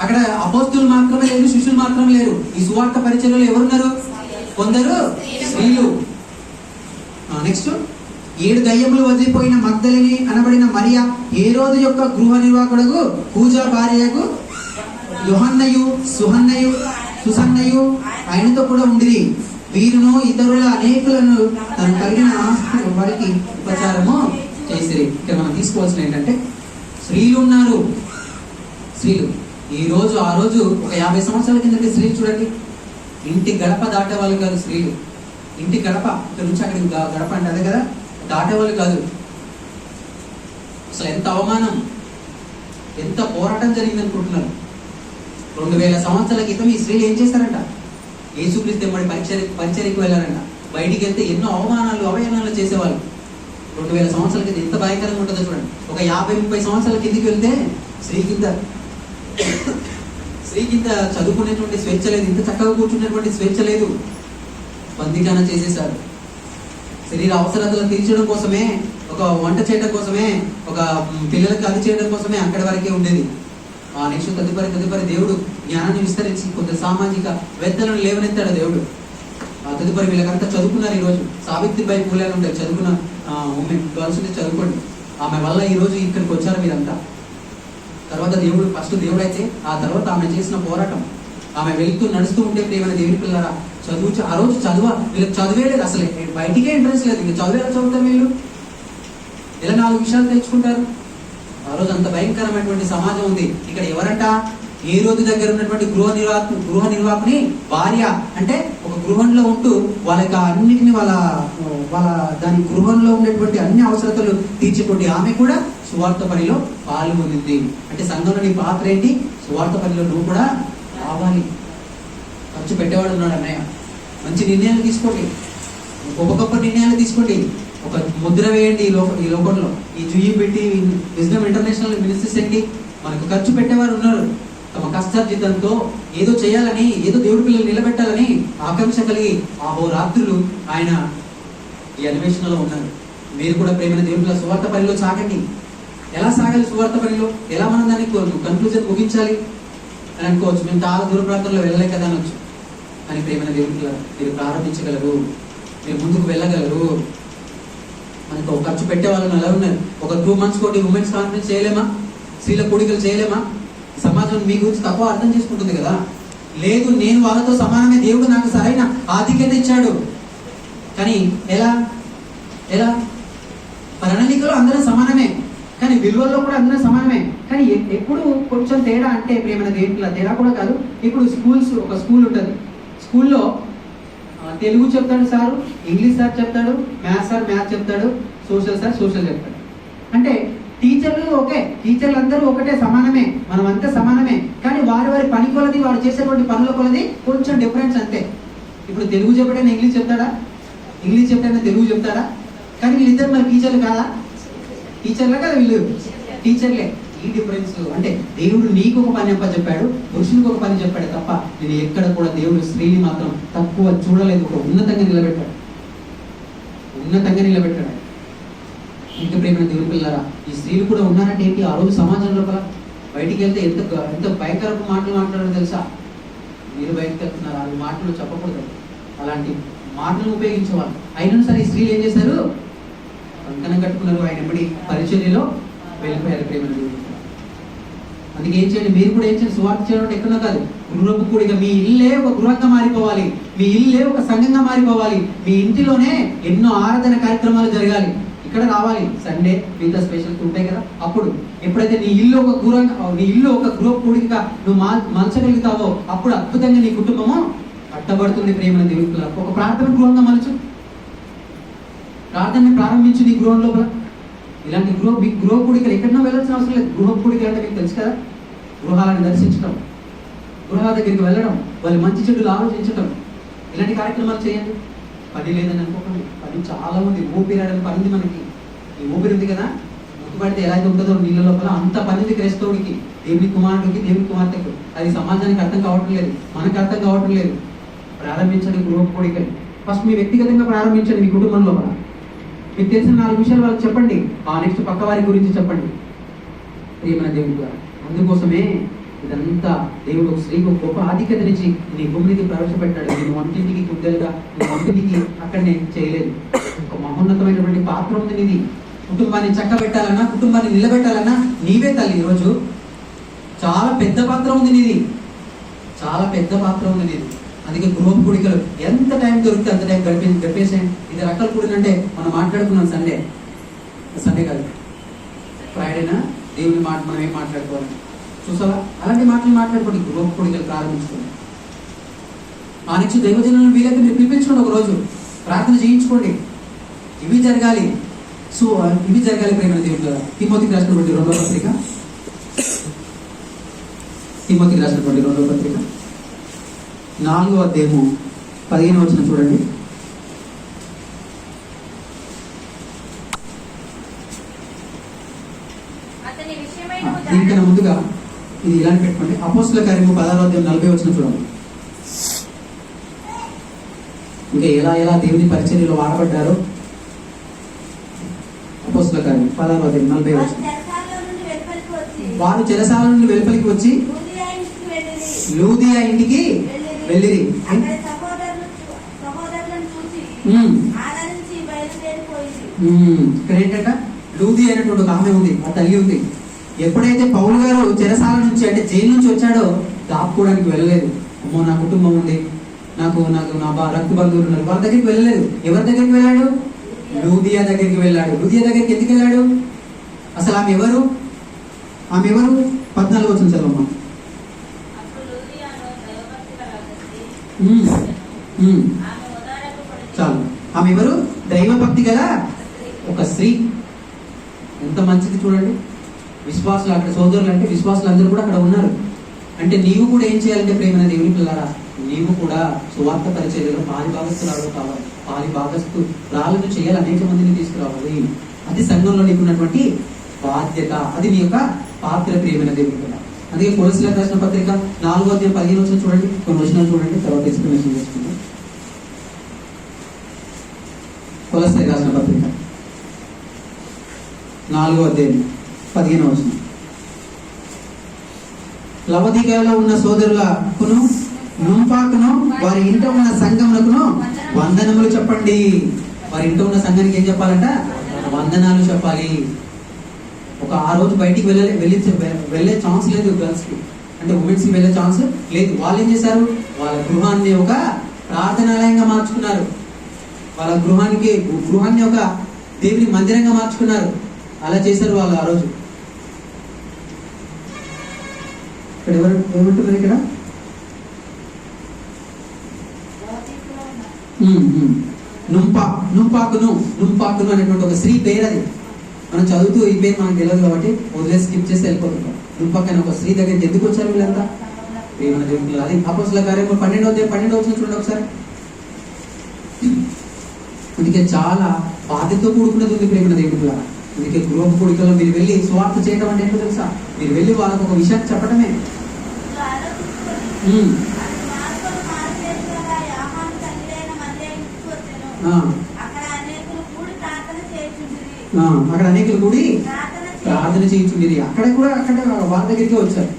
అక్కడ అపోస్తులు మాత్రమే లేరు, శిష్యులు మాత్రమే లేరు. ఈ సువార్త పరిచర్యలో ఎవరున్నారు? కొందరు స్త్రీలు. నెక్స్ట్ 7 దయ్యములు వదిలిపోయిన మగ్దలేని అనబడిన మరియ, హేరోదు యొక్క గృహ నిర్వాహకుడు కూజా భార్యకు యోహన్నయు సుసన్నయు ఆయనతో కూడా ఉండిరి. వీరును ఇతరుల అనేకులను తను కలిగిన ఆస్తి వారికి ఉపచారము చేసిరి. ఇక్కడ మనం తీసుకోవాల్సిన ఏంటంటే స్త్రీలు ఉన్నారు. స్త్రీలు ఆ రోజు ఒక 50 సంవత్సరాల కిందకి స్త్రీలు చూడండి, ఇంటి గడప దాటేవాళ్ళు కాదు స్త్రీలు. ఇంటి గడప ఇక్కడ నుంచి అక్కడికి గడప అంటే అదే కదా, దాటేవాళ్ళు కాదు. అసలు ఎంత అవమానం, ఎంత పోరాటం జరిగింది అనుకుంటున్నారు? 2000 సంవత్సరాల క్రితం ఈ స్త్రీలు ఏం చేశారంట? యేసుక్రీస్తు ఎమ్మడి పరిచర్యకు వెళ్ళారంట. బయటికి వెళ్తే ఎన్నో అవమానాలు చేసేవాళ్ళు. 2000 సంవత్సరాల కింద ఎంత భయంకరంగా ఉంటుందో చూడండి. ఒక 50-30 సంవత్సరాల కిందికి వెళ్తే స్త్రీ కింద చదువుకునేటువంటి స్వేచ్ఛ లేదు, ఇంత చక్కగా కూర్చునేటువంటి స్వేచ్ఛ లేదు. బందీకాన చేసేశారు. శరీర అవసరాలను తీర్చడం కోసమే, ఒక వంట చేయడం కోసమే, ఒక పిల్లలకి అది చేయడం కోసమే అక్కడి వరకే ఉండేది. ఆ నెక్స్ట్ తదుపరి దేవుడు జ్ఞానాన్ని విస్తరించి కొంత సామాజిక వేత్తలను లేవనెత్తాడు దేవుడు. ఆ తదుపరి వీళ్ళకంతా చదువుకున్నారు. ఈరోజు సావిత్రిబాయి పూలే ఉంటారు, చదువుకున్న గర్ల్స్ చదువుకోండి. ఆమె వల్ల ఈరోజు ఇక్కడికి వచ్చారు మీరంతా. తర్వాత ఫస్ట్ దేవుడు అయితే ఆ తర్వాత ఆమె చేసిన పోరాటం, ఆమె నడుస్తూ ఉంటే ప్రేమైన దేవుని పిల్లరా ఆ రోజు వీళ్ళకి చదివే లేదు, అసలు బయటికే ఇంట్రెస్ట్ లేదు. ఇంకా చదువు ఎలా చదువుతారు వీళ్ళు? ఇలా 4 విషయాలు తెచ్చుకుంటారు. ఆ రోజు అంత భయంకరమైనటువంటి సమాజం ఉంది. ఇక్కడ ఎవరంట? హేరోదు దగ్గర ఉన్నటువంటి గృహ నిర్వాహకుని భార్య. అంటే ఒక గృహంలో ఉంటూ వాళ్ళకి అన్నిటిని వాళ్ళ దాని గృహంలో ఉండేటువంటి అన్ని అవసరతలు తీర్చేటువంటి ఆమె కూడా సువార్త పనిలో పాల్గొంది. అంటే సంఘంలో నీ పాత్ర ఏంటి? సువార్త పనిలో నువ్వు కూడా రావాలి. ఖర్చు పెట్టేవాడు ఉన్నాడు అన్నయ్య. మంచి నిర్ణయాలు తీసుకోండి, గొప్ప నిర్ణయాలు తీసుకోండి. ఒక ముద్ర వేయండి ఈ లోకంలో. ఈ జూయి పెట్టి విజ్డమ్ ఇంటర్నేషనల్ మినిస్ట్రీస్ ఏంటి, మనకు ఖర్చు పెట్టేవారు ఉన్నారు. తమ కష్టార్జితంతో ఏదో చేయాలని, ఏదో దేవుడి పిల్లలు నిలబెట్టాలని ఆకాంక్ష కలిగి రాత్రులు ఆయన ఈ అన్వేషణలో ఉన్నారు. మీరు కూడా ప్రేమైన దేవుడి పిల్లల సువార్త పనిలో సాగండి. ఎలా సాగాలి సువార్త పనిలో, ఎలా మనం దానికి కన్క్లూజన్ ముగించాలి అని అనుకోవచ్చు. మేము చాలా దూర ప్రాంతంలో వెళ్ళలే కదా అనొచ్చు. అని ప్రేమైన దేవుడి పిల్లలు మీరు ప్రారంభించగలరు, మీరు ముందుకు వెళ్ళగలరు. మనకు ఒక ఖర్చు పెట్టే వాళ్ళని ఎలా ఉన్నారు. ఒక 2 months కోటి ఉమెన్స్ కాన్ఫరెన్స్ చేయలేమా, స్త్రీల కూడికలు చేయలేమా? సమాజం మీ గురించి తక్కువ అర్థం చేసుకుంటుంది కదా. లేదు, నేను వాళ్ళతో సమానమే, దేవుడు నాకు సరైన ఆధిక్యత ఇచ్చాడు. కానీ ఎలా ఎలా ప్రణాళికలో అందరూ సమానమే, కానీ విలువల్లో కూడా అందరూ సమానమే. కానీ ఎప్పుడు కొంచెం తేడా అంటే ప్రేమైన దేవుడిలా తేడా కూడా కాదు. ఇప్పుడు ఒక స్కూల్ ఉంటుంది. స్కూల్లో తెలుగు చెప్తాడు సారు, ఇంగ్లీష్ సార్ చెప్తాడు, మ్యాథ్స్ సార్ మ్యాథ్స్ చెప్తాడు, సోషల్ సార్ సోషల్ చెప్తాడు. అంటే టీచర్లు ఓకే, టీచర్లు అందరూ ఒకటే, సమానమే, మనం అంతా సమానమే. కానీ వారి పని కొలది, వారు చేసేటువంటి పనుల కొలది కొంచెం డిఫరెన్స్ అంతే. ఇప్పుడు తెలుగు చెప్పడైనా ఇంగ్లీష్ చెప్తాడా, ఇంగ్లీష్ చెప్పడైనా తెలుగు చెప్తాడా? కానీ వీళ్ళిద్దరు మరి టీచర్లు కాదా? టీచర్లే కదా వీళ్ళు, టీచర్లే. ఈ డిఫరెన్స్ అంటే దేవుడు నీకు ఒక పని చెప్పాడు, పురుషునికి ఒక పని చెప్పాడు తప్ప నేను ఎక్కడ కూడా దేవుడు స్త్రీని మాత్రం తక్కువ చూడలేదు. ఒక ఉన్నతంగా నిలబెట్టాడు. ఇంకా ప్రేమైన దేవుడి పిల్లరా, ఈ స్త్రీలు కూడా ఉన్నారంటే ఏంటి? ఆ రోజు సమాజం లోపల బయటికి వెళ్తే ఎంత భయంకరపు మాటలు మాట్లాడారో తెలుసా? మీరు బయటకు వెళ్తున్నారు, ఆ మాటలు చెప్పకూడదు, అలాంటి మాటలను ఉపయోగించేవాళ్ళు. అయినా సరే ఈ స్త్రీలు ఏం చేశారు? కంకణం కట్టుకున్నారు, ఆయన ఎప్పటి పరిచర్యలో వెళ్ళిపోయారు. ప్రేమ అందుకే ఏం చేయండి, మీరు కూడా ఏం చేయండి, సువార్త చేయడం ఎక్కడో కాదు, గృహపు కూడిగా మీ ఇల్లే ఒక గృహంగా మారిపోవాలి, మీ ఇల్లే ఒక సంఘంగా మారిపోవాలి. మీ ఇంటిలోనే ఎన్నో ఆరాధన కార్యక్రమాలు జరగాలి. ఇక్కడ రావాలి, సండే మిగతా స్పెషల్స్ ఉంటాయి కదా. అప్పుడు ఎప్పుడైతే నీ ఇల్లు ఒక గృహ కూడిగా నువ్వు మలచగలుగుతావో అప్పుడు అద్భుతంగా నీ కుటుంబము కట్టబడుతుంది. ప్రేమ దేవుడు ఒక ప్రార్థన గృహంగా మలచు, ప్రార్థనని ప్రారంభించు నీ గృహం లోపల. ఇలాంటి గృహ కూడికలు ఎక్కడన్నా వెళ్ళాల్సిన అవసరం లేదు. గృహ కూడికలు అంటే మీకు తెలుసు కదా, గృహాలను దర్శించడం, గృహాల దగ్గరికి వెళ్ళడం, వాళ్ళు మంచి చెడులు ఆలోచించడం, ఇలాంటి కార్యక్రమాలు చేయండి. పని లేదని అనుకోకండి, పని చాలా ఉంది. ఊపిరాడని పని ఉంది మనకి. ఈ ఊపిరి ఉంది కదా, ముక్కుపడితే ఎలా అయితే ఉంటుందో నీళ్ళ లోపల అంత పని ఉంది క్రైస్తవుడికి, దేవుని కుమారుడికి, దేవుని కుమార్తెకు. అది సమాజానికి అర్థం కావటం లేదు, మనకు అర్థం కావటం లేదు. ప్రారంభించండి గృహ కూడికలు. ఫస్ట్ మీ వ్యక్తిగతంగా ప్రారంభించండి. మీ కుటుంబం లోపల మీకు తెలిసిన 4 విషయాలు వాళ్ళకి చెప్పండి. నెక్స్ట్ పక్క వారి గురించి చెప్పండి. ప్రియమైన దేవుడు ద్వారా అందుకోసమే ఇదంతా దేవుడు స్త్రీకి ఒక గొప్ప ఆధిక్యతనిచ్చి నీ భూమికి ప్రవేశపెట్టాడు. నేను వంటింటికి గుడ్డలుగా నీ వంటింటికి అక్కడనే చేయలేదు. ఒక మహోన్నతమైనటువంటి పాత్ర ఉంది నీది. కుటుంబాన్ని చక్కబెట్టాలన్నా, కుటుంబాన్ని నిలబెట్టాలన్నా నీవే తల్లి. ఈరోజు చాలా పెద్ద పాత్ర ఉంది నీది, చాలా పెద్ద పాత్ర ఉంది నీది. అందుకే గృహ కూడికలు ఎంత టైం దొరికితే అంత టైం గడిపేసేయండి. ఇది రకాల కూడికంటే మనం మాట్లాడుకున్నాం సండే కాదు, ఫ్రైడేనా దేవుని మాట మనం ఏం మాట్లాడుకోవాలి చూసావా? అలాంటి మాటలు మాట్లాడుకోండి. గృహ కూడికలు ప్రారంభించుకోండి. నెక్స్ట్ దైవజనులను వీలైతే మీరు పిలిపించుకోండి, ఒక రోజు ప్రార్థన చేయించుకోండి. ఇవి జరగాలి. సో ఇవి జరగాలి ప్రేమ దేవుడు. తిమోతికి రాసినటువంటి 2వ పత్రిక, తిమోతికి రాసినటువంటి 2వ పత్రిక 4వ అధ్యాయము 15వ వచనం చూడండి. దీనికన్నా ముందుగా ఇది ఇలాంటి పెట్టుకోండి. అపోస్తుల కార్యము 16వ అధ్యాయం 40వ వచనం చూడండి. ఇంకా ఎలా దేవుని పరిచర్యలో వాడబడ్డారో. అపోస్తుల కార్యం 16వ అధ్యాయం 40వ వచనం. వారు చెరసాల నుండి వెలుపలికి వచ్చి లూదియా ఇంటికి వెళ్ళిరి. ఇక్కడ ఏంటంట, లూది అయినటువంటి ఒక ఆమె ఉంది, ఆ తల్లి ఉంది. ఎప్పుడైతే పౌలు గారు చెరసాల నుంచి అంటే జైలు నుంచి వచ్చాడో దాపుకోవడానికి వెళ్ళలేదు. అమ్మో నా కుటుంబం ఉంది, నాకు నా రక్త బంధువులు ఉన్నారు, వాళ్ళ దగ్గరికి వెళ్ళలేదు. ఎవరి దగ్గరికి వెళ్ళాడు? లూదియా దగ్గరికి వెళ్ళాడు. లూదియా దగ్గరికి ఎందుకు వెళ్ళాడు? అసలు ఆమె ఎవరు? 14వ వచనం చదవమ్మా. చాలు. ఆమె ఎవరు? దైవభక్తి గల ఒక స్త్రీ. ఎంత మంచిది చూడండి. విశ్వాసులు అక్కడ సోదరులు అంటే విశ్వాసులు అందరూ కూడా అక్కడ ఉన్నారు. అంటే నీవు కూడా ఏం చేయాలంటే ప్రేమ దేవుని పిల్లారా, నీవు కూడా సువార్త పరిచర్యలో పారిభాగస్తురాలు కావాలి. పాలి భాగస్థురాలను చేయాలి, అనేక మందిని తీసుకురావాలి. అది సంఘంలో నీకు ఉన్నటువంటి బాధ్యత, అది నీ యొక్క పాత్ర, ప్రియమైన దేవుని కదా. అందుకే కొలస్సీలకు రాసిన పత్రిక 4:15 చూడండి, కొన్ని వచనాలు చూడండి, తర్వాత ఎక్స్ప్లెనేషన్ చేసుకుంటాం. కొలస్సీలకు రాసిన పత్రిక 4:15. లవదికలో ఉన్న సోదరులకును నుంపాకును వారి ఇంట ఉన్న సంఘములకును వందనములు చెప్పండి. వారి ఇంట ఉన్న సంఘానికి ఏం చెప్పాలంట? వందనాలు చెప్పాలి. ఒక ఆ రోజు బయటికి వెళ్ళే ఛాన్స్ లేదు గర్ల్స్ కి, అంటే ఉమెన్స్ కి వెళ్ళే ఛాన్స్ లేదు. వాళ్ళు ఏం చేశారు? వాళ్ళ గృహాన్ని ఒక ప్రార్థనాలయంగా మార్చుకున్నారు. వాళ్ళ గృహాన్ని ఒక దేవుని మందిరంగా మార్చుకున్నారు. అలా చేశారు వాళ్ళు ఆ రోజు. ఇక్కడ ఎవరు ఏమంటున్నారు? ఇక్కడ నుంపాకును అనేటువంటి ఒక స్త్రీ పేరు. అది మనం చదువుతూ ఈ పేరు మనకు తెలియదు కాబట్టి వదిలేసి స్కిప్ చేసి వెళ్ళిపోతుంటాం. నుంపాక్ అనే ఒక స్త్రీ దగ్గరికి ఎందుకు వచ్చారు వీళ్ళంతా? ప్రియమైన దేవుడు, అది అపోస్తల కార్యము 12వ చూడండి ఒకసారి. అందుకే చాలా బాధ్యతతో కూడుకున్నది ఉంది ప్రియమైన దేవుడు. అందుకే గృహ కూడికలో మీరు వెళ్ళి స్వార్థ చేయడం అంటే ఏంటో తెలుసా? మీరు వెళ్ళి వాళ్ళకు ఒక విషయాన్ని చెప్పడమే. అక్కడ అనేకులు కూడి ప్రార్థన చేయించుండేది. అక్కడ వాళ్ళ దగ్గరికి వచ్చారు.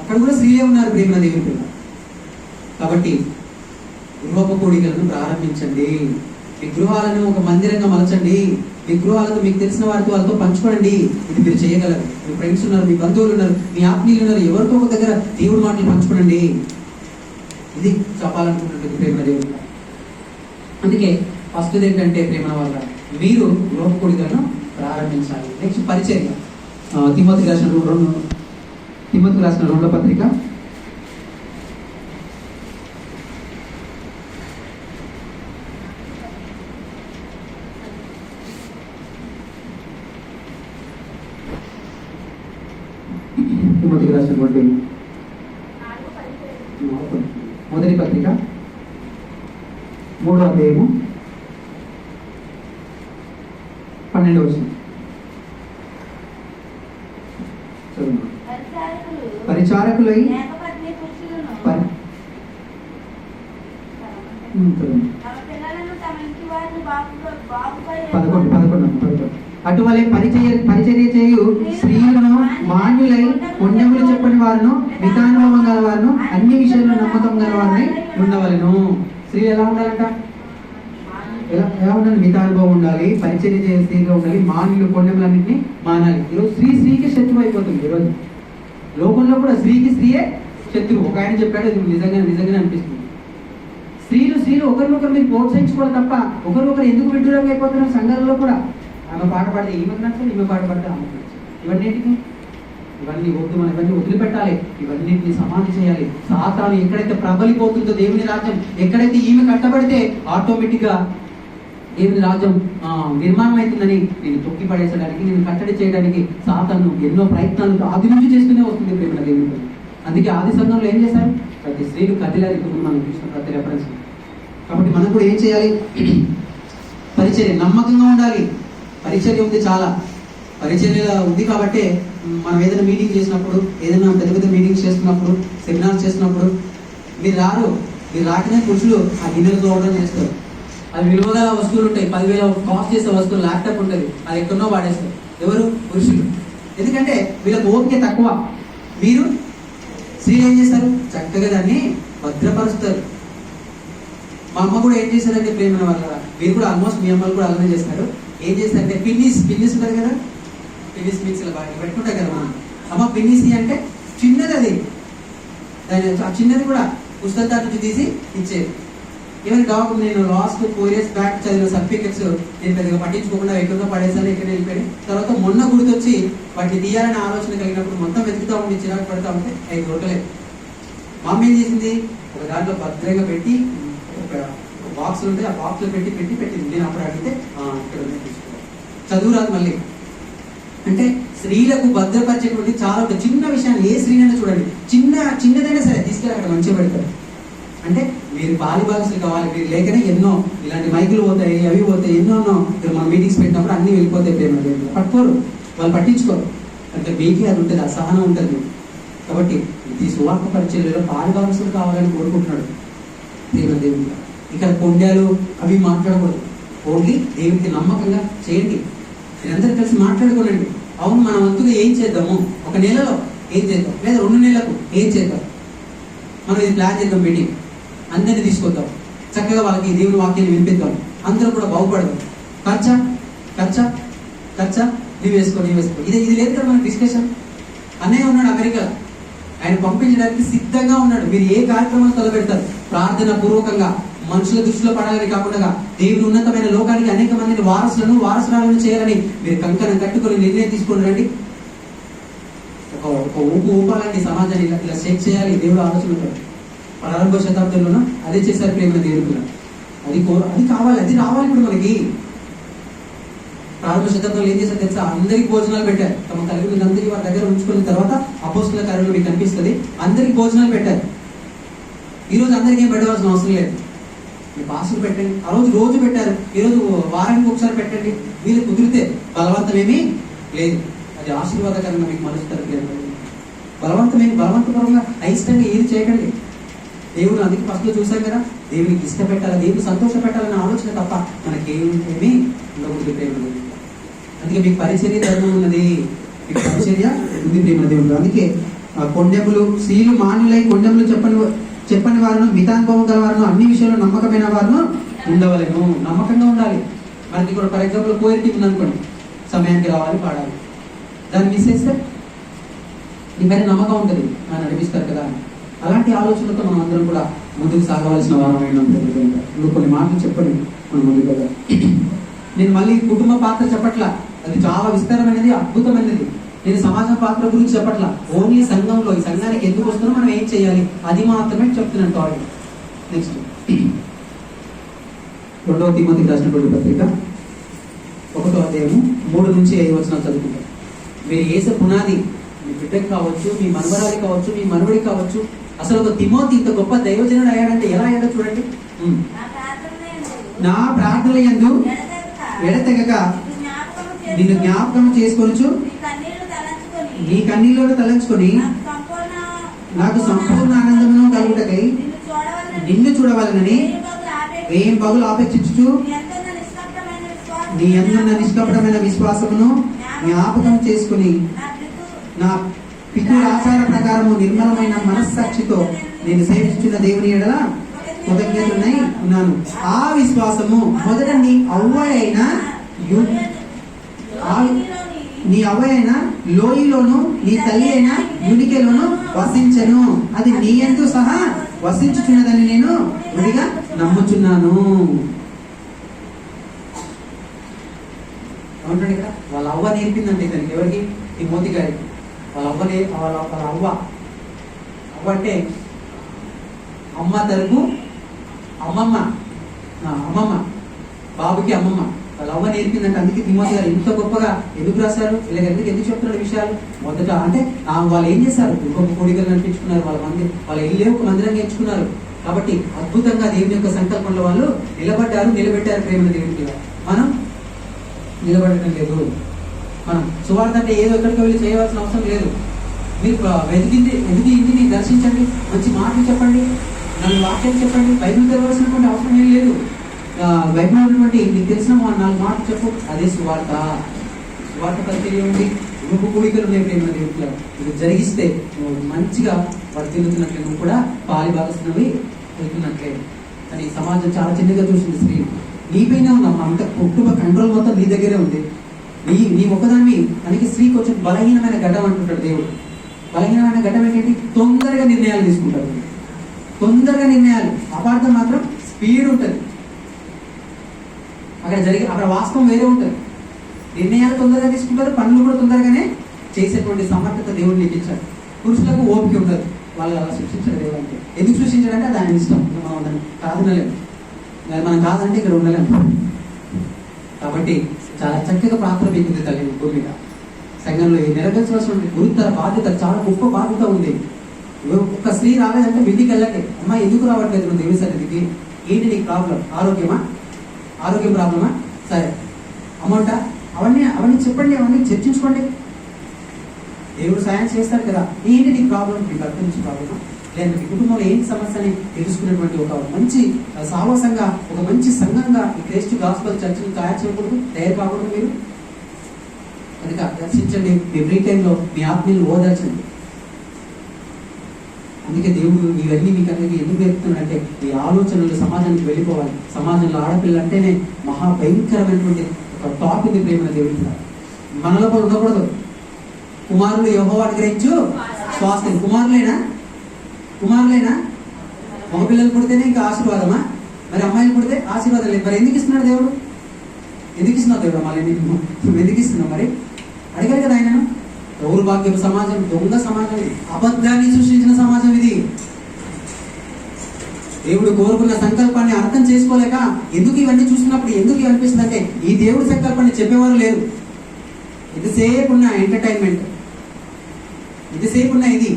అక్కడ కూడా స్త్రీలే ఉన్నారు ప్రియమైన దేవుని పిల్ల. కాబట్టి గృహ కూడికలను ప్రారంభించండి. మీ గృహాలను ఒక మందిరంగా మలచండి. మీ గృహాలతో మీకు తెలిసిన వారితో వాళ్ళతో పంచుకోండి. ఇది మీరు చేయగలరు. మీ ఫ్రెండ్స్ ఉన్నారు, మీ బంధువులు ఉన్నారు, మీ ఆత్మీయులు ఉన్నారు, ఎవరితో ఒక దగ్గర దేవుడి మాటలు పంచుకోండి. ఇది చెప్పాలనుకుంటున్నది ప్రేమ దేవుడు. అందుకే ఫస్ట్ ఏంటంటే ప్రేమ వల్ల మీరు గృహ కూడికలను ప్రారంభించాలి. నెక్స్ట్ పరిచర్య. తిమోతికి రాసిన 2వ పత్రిక 1వ పత్రిక 3వ అధ్యాయము 12వ వచనం. పరిచారకులై 11 అటువలే పరిచర్య చేయు స్త్రీలను మాన్యులై పుణ్యములు చెప్పని వారును మితానుభవం గల వారును అన్ని విషయాల్లో నమ్మకం గల వారిని ఉండవలను. స్త్రీ ఎలా ఉండాలంట? ఎలా ఉండాలి? మితానుభవం ఉండాలి, పరిచర్య చేసే స్త్రీగా ఉండాలి, మాన్యులు పుణ్యములన్నింటినీ మానాలి. ఈరోజు స్త్రీకి శత్రువు అయిపోతుంది. ఈరోజు లోకంలో కూడా స్త్రీయే శత్రువు. ఒక ఆయన చెప్పాడు, ఇది నిజంగానే అనిపిస్తుంది. స్త్రీలు ఒకరినొకరు మీరు ప్రోత్సహించుకోవాలి తప్ప ఒకరినొకరు ఎందుకు విడ్డూరంగా అయిపోతున్నారు? సంఘాలలో కూడా ఆమె పాట పాడితే ఈమెకు నచ్చదు, ఈమె పాట పాడితే ఆమెకు నచ్చదు. ఇవన్నీ వద్దు. మనం ఇవన్నీ వదిలిపెట్టాలి. ఇవన్నింటినీ సమాధి చేయాలి. సాతాను ఎక్కడైతే ప్రబలిపోతుందో దేవుని రాజ్యం, ఎక్కడైతే ఈమె కట్టబడితే ఆటోమేటిక్ గా దేవుని రాజ్యం నిర్మాణం అవుతుందని నేను తొక్కి పడేసడానికి, నేను కట్టడి చేయడానికి సాతాను ఎన్నో ప్రయత్నాలు ఆది నుంచి చేస్తూనే వస్తుంది ప్రేమ దేవుని. అందుకే ఆది సంఘంలో ఏం చేశారు? ప్రతి స్త్రీలు కదిలారు. ఇప్పుడు మనం చూసిన ప్రతి రెఫరెన్స్. కాబట్టి మనం కూడా ఏం చేయాలి? పరిచర్య నమ్మకంగా ఉండాలి. పరిచర్య ఉంది, చాలా పరిచర్య ఉంది. కాబట్టి మనం ఏదైనా మీటింగ్ చేసినప్పుడు, ఏదైనా పెద్ద మీటింగ్స్ చేస్తున్నప్పుడు, సెమినార్స్ చేస్తున్నప్పుడు మీరు రాకనే పురుషులు ఆ గిన్నెలు తోవడం చేస్తారు. అవి విలువగల వస్తువులు ఉంటాయి, 10,000 కాస్ట్ చేసే వస్తువులు, ల్యాప్టాప్ ఉంటుంది, అది ఎక్కడో వాడేస్తారు. ఎవరు? పురుషులు. ఎందుకంటే వీళ్ళకి ఓపిక తక్కువ. మీరు స్త్రీలు ఏం చేస్తారు? చక్కగా దాన్ని భద్రపరుస్తారు. మా అమ్మ కూడా ఏం చేశారంటే ప్రేమ వల్ల, మీరు కూడా ఆల్మోస్ట్ మీ అమ్మలు కూడా అలానే చేస్తారు. ఏం చేస్తారంటే పిన్నిస్ ఉంటుంది కదా, పిన్నిస్ మిక్సీలో బాగా పెట్టుకుంటారు కదా మనం. అమ్మ పిన్నిసి అంటే చిన్నది, అది దాని ఆ చిన్నది కూడా పుస్తకాల నుంచి తీసి ఇచ్చేది. ఈవెన్ నేను లాస్ట్ 4 years బ్యాక్ చదివిన సర్టిఫికెట్స్ నేను పెద్దగా పట్టించుకోకుండా ఎక్కడో పడేసాను, ఎక్కడ వెళ్ళిపోయాయి. తర్వాత మొన్న గుర్తొచ్చి వాటిని తీయాలని ఆలోచన కలిగినప్పుడు మొత్తం వెతుకుతా ఉండి చిరాకు పడతా ఉంటే అవి దొరకలేదు. మా అమ్మ ఏం చేసింది? ఒక దాంట్లో భద్రంగా పెట్టి, ఒక బాక్స్ ఉంటే ఆ బాక్స్ లో పెట్టింది. నేను అప్పుడు అడిగితే ఇక్కడ తీసుకున్నాను. చదువు రాదు మళ్ళీ. అంటే స్త్రీలకు భద్రపరిచేటువంటి చాలా చిన్న విషయాన్ని ఏ స్త్రీనైనా చూడండి, చిన్నదైనా సరే తీసుకెళ్ళి అక్కడ మంచిగా పెడతారు. అంటే మీరు పాలి భాగస్లు కావాలి, మీరు లేకనే ఎన్నో ఇలాంటి మైకులు పోతాయి, అవి పోతాయి, ఎన్నో ఇక్కడ మన మీటింగ్స్ పెట్టినప్పుడు అన్ని వెళ్ళిపోతాయి. ప్రేమ దేవుడు పట్టుకోరు, వాళ్ళు పట్టించుకోరు. అంటే మీకే అది ఉంటుంది, ఆ సహనం ఉంటుంది. కాబట్టి ఈ సువార్త పరిచర్యలో పాలి భాగస్లు కావాలని కోరుకుంటున్నాడు ప్రేమ దేవుడు. ఇక్కడ కొండాలు అవి మాట్లాడకూడదు. ఓన్లీ దేవుడికి నమ్మకంగా చేయండి. మీరందరూ కలిసి మాట్లాడుకోనండి. అవును, మన వంతుగా ఏం చేద్దాము, ఒక నెలలో ఏం చేద్దాం, లేదా 2 నెలలకు ఏం చేద్దాం, మనం ఇది ప్లాన్ చేద్దాం. మీటింగ్ అందరినీ తీసుకొద్దాం, చక్కగా వాళ్ళకి దేవుని వాక్యాన్ని వినిపిద్దాం, అందరూ కూడా బాగుపడదాం. ఖర్చా ఖర్చా ఖర్చా నువ్వు వేసుకో. ఇది లేదు కదా మన డిస్కషన్. అన్నయ్య ఉన్నాడు అమెరికా, ఆయన పంపించడానికి సిద్ధంగా ఉన్నాడు. మీరు ఏ కార్యక్రమాలు తలపెడతారు, ప్రార్థన పూర్వకంగా మనుషుల దృష్టిలో పడాలని కాకుండా దేవుని ఉన్నతమైన లోకానికి అనేక మందిని వారసులను చేయాలని మీరు కంకణం కట్టుకొని నిర్ణయం తీసుకొని రండి. ఒక ఊపాలండి సమాజాన్ని, ఇలా షేక్ చేయాలి దేవుడు ఆలోచన ఉంటాడు. ప్రారంభ శతాబ్దంలోనూ అదే చేశారు ప్రేమ దేవుడు. అది కావాలి, అది రావాలి. ఇప్పుడు మనకి ప్రారంభ శతాబ్దంలో ఏం చేశారు తెలుసా? అందరికి భోజనాలు పెట్టారు. తమ కలిగి అందరికీ వారి దగ్గర ఉంచుకున్న తర్వాత అపోస్తుల కార్యంలో మీకు కనిపిస్తుంది, అందరికి భోజనాలు పెట్టారు. ఈరోజు అందరికీ ఏం పెట్టవలసిన అవసరం లేదు. మీ పాసులు పెట్టండి, ఆ రోజు పెట్టారు, ఈరోజు వారానికి ఒకసారి పెట్టండి. వీళ్ళు కుదిరితే బలవంతమేమీ లేదు, అది ఆశీర్వాదకరంగా మీకు మలుస్తారు. బలవంతపరంగా అయిష్టంగా ఏది చేయకండి. దేవుడు అందుకే ఫస్ట్లో చూసాం కదా, దేవునికి ఇష్టపెట్టాలి, దేవుడు సంతోష పెట్టాలన్న ఆలోచన తప్ప మనకేమీ ఉండకూడదు ప్రేమ. అందుకే మీకు పరిచర్య ధర్మం ఉన్నది, మీకు పరిచర్య ఉంది ప్రేమ దేవుడు. అందుకే కొండెములు స్త్రీలు మాన్యులై కొండెములు చెప్పని వారును మితానుభవం గల వారును అన్ని విషయాల్లో నమ్మకమైన వారును ఉండవలేను. నమ్మకంగా ఉండాలి. మనకి కూడా ఫర్ ఎగ్జాంపుల్ కోయిర్ టీం ఉందనుకోండి, సమయానికి రావాలి, పాడాలి. దాన్ని మిస్ చేస్తే నీ పైన నమ్మకం ఉంటుంది, ఆయన నడిపిస్తారు కదా. అలాంటి ఆలోచనలతో మనం అందరం కూడా ముందుకు సాగవలసిన వారం అయినా. ఇప్పుడు కొన్ని మాటలు చెప్పండి మనం ముందుకు కదా. నేను మళ్ళీ కుటుంబ పాత్ర చెప్పట్లా, అది చాలా విస్తారమైనది, అద్భుతమైనది. నేను సమాజం పాత్ర గురించి చెప్పట్లా, ఓన్లీ సంఘంలో ఈ సంఘానికి ఎందుకు వస్తున్నా మనం ఏం చేయాలి అది మాత్రమే చెప్తున్నాను. టాపిక్ నెక్స్ట్ 2వ తిమోతికి రాసినటువంటి పత్రిక 1వ అధ్యాయము 3 నుంచి 5 వచనాలు చదువుకుంటాం. మీరు వేసే పునాది మీ బిడ్డకి కావచ్చు, మీ మనవరాలి కావచ్చు, మీ మనవడికి కావచ్చు. అసలు ఒక తిమోతి ఇంత గొప్ప దైవజనుడు అయ్యాడంటే ఎలా అయ్యాడో చూడండి. నా ప్రార్థన యందు ఎడతెగక నిన్ను జ్ఞాపకం చేసుకొనుచు నీ కన్నీళ్లను తలంచుకొని నాకు సంపూర్ణ ఆనందమును కలుగుటకై నిన్ను చూడవాలనని ఏం పగులు ఆపేక్షించుచు నీ అందున్న నిష్కపటమైన విశ్వాసమును జ్ఞాపకం చేసుకుని నా పితృ ఆచార ప్రకారము నిర్మలమైన మనస్సాక్షితో నేను సేవించున్న దేవుని ఎడల కృతజ్ఞతలై ఉన్నాను. ఆ విశ్వాసము మొదట నీ అవ్వ అయిన లోయలోను నీ తల్లి అయిన యునికెలోను వసించను. అది నీ యందు సహా వసించుచున్నదని నేను విడిగా నమ్ముచున్నాను. ఏమంటాడు ఇక్కడ? వాళ్ళ అవ్వ నేర్పిందండి ఇతనికి. ఎవరికి? తిమోతి గారికి. వాళ్ళ అవ్వ అంటే అమ్మ తరపు అమ్మమ్మ, బాబుకి అమ్మమ్మ. వాళ్ళ అవ్వ నేర్పిందంటే. అందుకే తిమోతి గారు ఇంత గొప్పగా ఎందుకు రాశారు, ఇలా ఎందుకు చెప్తున్నాడు విషయాలు? మొదట అంటే వాళ్ళు ఏం చేశారు? ఇంకొక కోడికలు నడిపించుకున్నారు, వాళ్ళ ఇల్లే ఒక మందిరంగా ఎంచుకున్నారు. కాబట్టి అద్భుతంగా దేవుని యొక్క సంకల్పంలో వాళ్ళు నిలబెట్టారు ప్రేమ దేవునికి. మనం నిలబడటం లేదు. మనం సువార్త అంటే ఏదో ఎక్కడికి వెళ్ళి చేయవలసిన అవసరం లేదు. మీరు వెతికి ఇంటిని దర్శించండి, మంచి మాటలు చెప్పండి, నన్ను వాక్యాలు చెప్పండి, బైబిల్ తెరవలసినటువంటి అవసరం ఏం లేదు. బైబిల్ ఉన్నటువంటి నీకు తెలిసిన 4 మాటలు చెప్పు, అదే సువార్త పరిచర్య ఉంది. ఇంకొక కోరికలు ఉన్నాయి ప్రేమ దేవుట్లో. ఇది జరిగిస్తే నువ్వు మంచిగా వర్తిల్లుతున్నట్లే, నువ్వు కూడా పాలి భాగస్వామి వెళ్తున్నట్లే. అని సమాజం చాలా చిన్నగా చూసింది. స్త్రీ నీపైనే ఉన్నాం, అంత కుటుంబ కంట్రోల్ మొత్తం నీ దగ్గరే ఉంది. నీ ఒక్కదాన్ని. అందుకే స్త్రీ కొంచెం బలహీనమైన ఘటం అంటుంటాడు దేవుడు. బలహీనమైన ఘటం ఏంటంటే తొందరగా నిర్ణయాలు తీసుకుంటారు. అపార్థం మాత్రం స్పీడ్ ఉంటుంది. అక్కడ వాస్తవం వేరే ఉంటుంది. నిర్ణయాలు తొందరగా తీసుకుంటారు, పనులు కూడా తొందరగానే చేసేటువంటి సమర్థత దేవుడు నీకు ఇచ్చాడు. పురుషులకు ఓపిక ఉండదు, వాళ్ళు అలా సృష్టించారు దేవుడు. అంటే ఎందుకు సృష్టించాడంటే అది ఆయన ఇష్టం. మనం కాదనలేము, మనం కాదంటే ఇక్కడ ఉండలేము. కాబట్టి చాలా చక్కగా పాత్ర పెంచింది తల్లి భూమి మీద. సంఘంలో నెరవేర్చవలసిన గురుతర బాధ్యత, చాలా గొప్ప బాధ్యత ఉంది. ఒక స్త్రీ రాలేదంటే ఇంటికి వెళ్ళండి, అమ్మా ఎందుకు రావట్లేదు నువ్వు దేవుని సన్నిధికి, ఏంటి నీకు ప్రాబ్లం, ఆరోగ్యం ప్రాబ్లమా, సరే అమౌంటా, అవన్నీ చెప్పండి, అవన్నీ చర్చించుకోండి, దేవుడు సాయం చేస్తాడు కదా. ఏంటి నీకు ప్రాబ్లం, నీ భర్త నుంచి ప్రాబ్లమా, లేదా మీ కుటుంబంలో ఏంటి సమస్య అని తెలుసుకునేటువంటి ఒక మంచి సాహసంగా, ఒక మంచి సంఘంగా ఈ క్రైస్ట్ గాస్పల్ చర్చను తయారు కాకూడదు మీరు. కనుక దర్శించండి, మీ ఫ్రీ టైంలో మీ ఆత్మీయులు ఓదార్చండి. అందుకే దేవుడు ఇవన్నీ మీకు అందరికీ ఎందుకు నేర్పుతున్నాడంటే ఈ ఆలోచనలు సమాజానికి వెళ్ళిపోవాలి. సమాజంలో ఆడపిల్ల అంటేనే మహాభయంకరమైనటువంటి ఒక టాప్ ఉంది ప్రేమ దేవుడి. మనలో కూడా ఉండకూడదు. కుమారులు యెహోవా అనుగ్రహించు స్వాస్థ్యం. కుమారులేనా మగపిల్లలు పుడితేనే ఇంకా ఆశీర్వాదమా, మరి అమ్మాయిలు పుడితే ఆశీర్వాదం లేదు. మరి ఎందుకు ఇస్తున్నాడు దేవుడు, మళ్ళీ నువ్వు ఎందుకు ఇస్తున్నావు మరి అడిగారు కదా ఆయనను. దౌర్భాగ్యం సమాజం, దొంగ సమాజం, ఇది అబద్ధాన్ని సృష్టించిన సమాజం ఇది. దేవుడు కోరుకున్న సంకల్పాన్ని అర్థం చేసుకోలేక ఎందుకు ఇవన్నీ చూసినప్పుడు ఎందుకు అనిపిస్తుంది అంటే ఈ దేవుడి సంకల్పాన్ని చెప్పేవారు లేరు. ఇంతసేపు ఉన్న ఎంటర్టైన్మెంట్, ఇంతసేపు ఉన్న ఇది.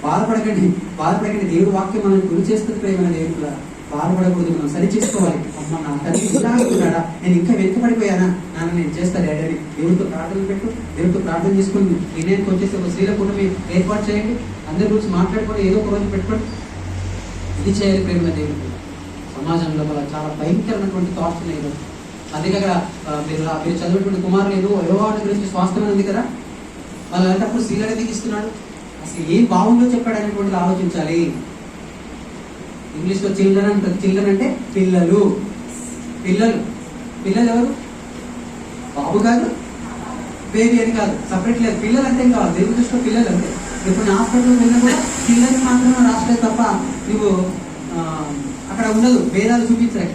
బాధపడకండి, దేవుడి వాక్యం మనం గురి చేస్తుంది ప్రేమ దేవుడు. బాధపడకూడదు, మనం సరి చేసుకోవాలి. అమ్మ నా తల్లి ఇలా అనుకున్నాడా, నేను ఇంకా వెనుకబడిపోయానా, నాన్న నేను చేస్తాను డాడీ. దేవుడితో ప్రార్థన పెట్టు, దేవుడితో ప్రార్థన చేసుకుని నిర్ణయానికి వచ్చేసి ఒక స్త్రీల కూటమి ఏర్పాటు చేయండి. అందరి గురించి మాట్లాడుకొని ఏదో ఒక రోజు పెట్టుకోండి. ఇది చేయాలి ప్రేమ దేవుడు. సమాజంలో చాలా భయంకరమైనటువంటి థాట్స్ ఉన్నాయి. అందుకే అక్కడ మీరు చదివేటువంటి కుమారులు ఏదో యెహోవా గురించి స్వాస్థ్యం ఉంది కదా, వాళ్ళు అలాంటప్పుడు స్త్రీలు ఎందుకు ఇస్తున్నాడు, అసలు ఏం బాగుందో చెప్పాడు అనేటువంటిది ఆలోచించాలి. ఇంగ్లీష్లో చిల్డ్రన్ అంటారు. చిల్డ్రన్ అంటే పిల్లలు ఎవరు, బాబు కాదు, బేబీ అని కాదు, సపరేట్ లేదు. పిల్లలు అంటే కాదు, దేవుడి దృష్టిలో పిల్లలు అంటే. ఇప్పుడు హాస్పిటల్కి వెళ్ళినా కూడా పిల్లల్ని మాత్రమే రాష్ట్రాలు తప్ప నువ్వు అక్కడ ఉండదు, భేదాలు చూపించరు.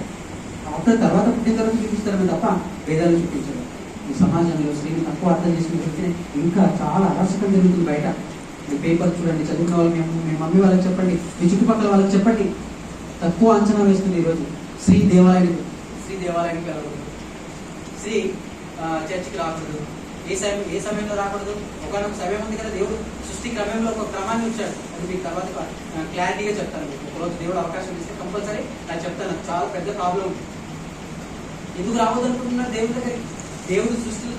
డాక్టర్ తర్వాత పుట్టిన తర్వాత చూపిస్తారని తప్ప భేదాలు చూపించరు. ఈ సమాజంలో స్త్రీని తక్కువ అర్థం చేసుకుని చెప్తే ఇంకా చాలా అరాచకం జరుగుతుంది బయట. మీ పేపర్ చూడండి, చదువుకున్న వాళ్ళు మీ మమ్మీ వాళ్ళకి చెప్పండి, మీ చుట్టుపక్కల వాళ్ళకి చెప్పండి. తక్కువ అంచనా వేస్తుంది ఈరోజు. స్త్రీ దేవాలయానికి వెళ్ళకూడదు, స్త్రీ చర్చికి రాకూడదు. ఏ సమయంలో రాకూడదు, ఒకనొక సమయం ఉంది కదా. దేవుడు సృష్టి క్రమంలో ఒక క్రమాన్ని వచ్చాడు. అది మీకు తర్వాత క్లారిటీగా చెప్తాను. ఒకరోజు దేవుడు అవకాశం ఇస్తే కంపల్సరీ నాకు చెప్తాను. చాలా పెద్ద ప్రాబ్లం. ఎందుకు రావద్దు అనుకుంటున్నారు దేవుడి దగ్గరికి? దేవుడు సృష్టిలో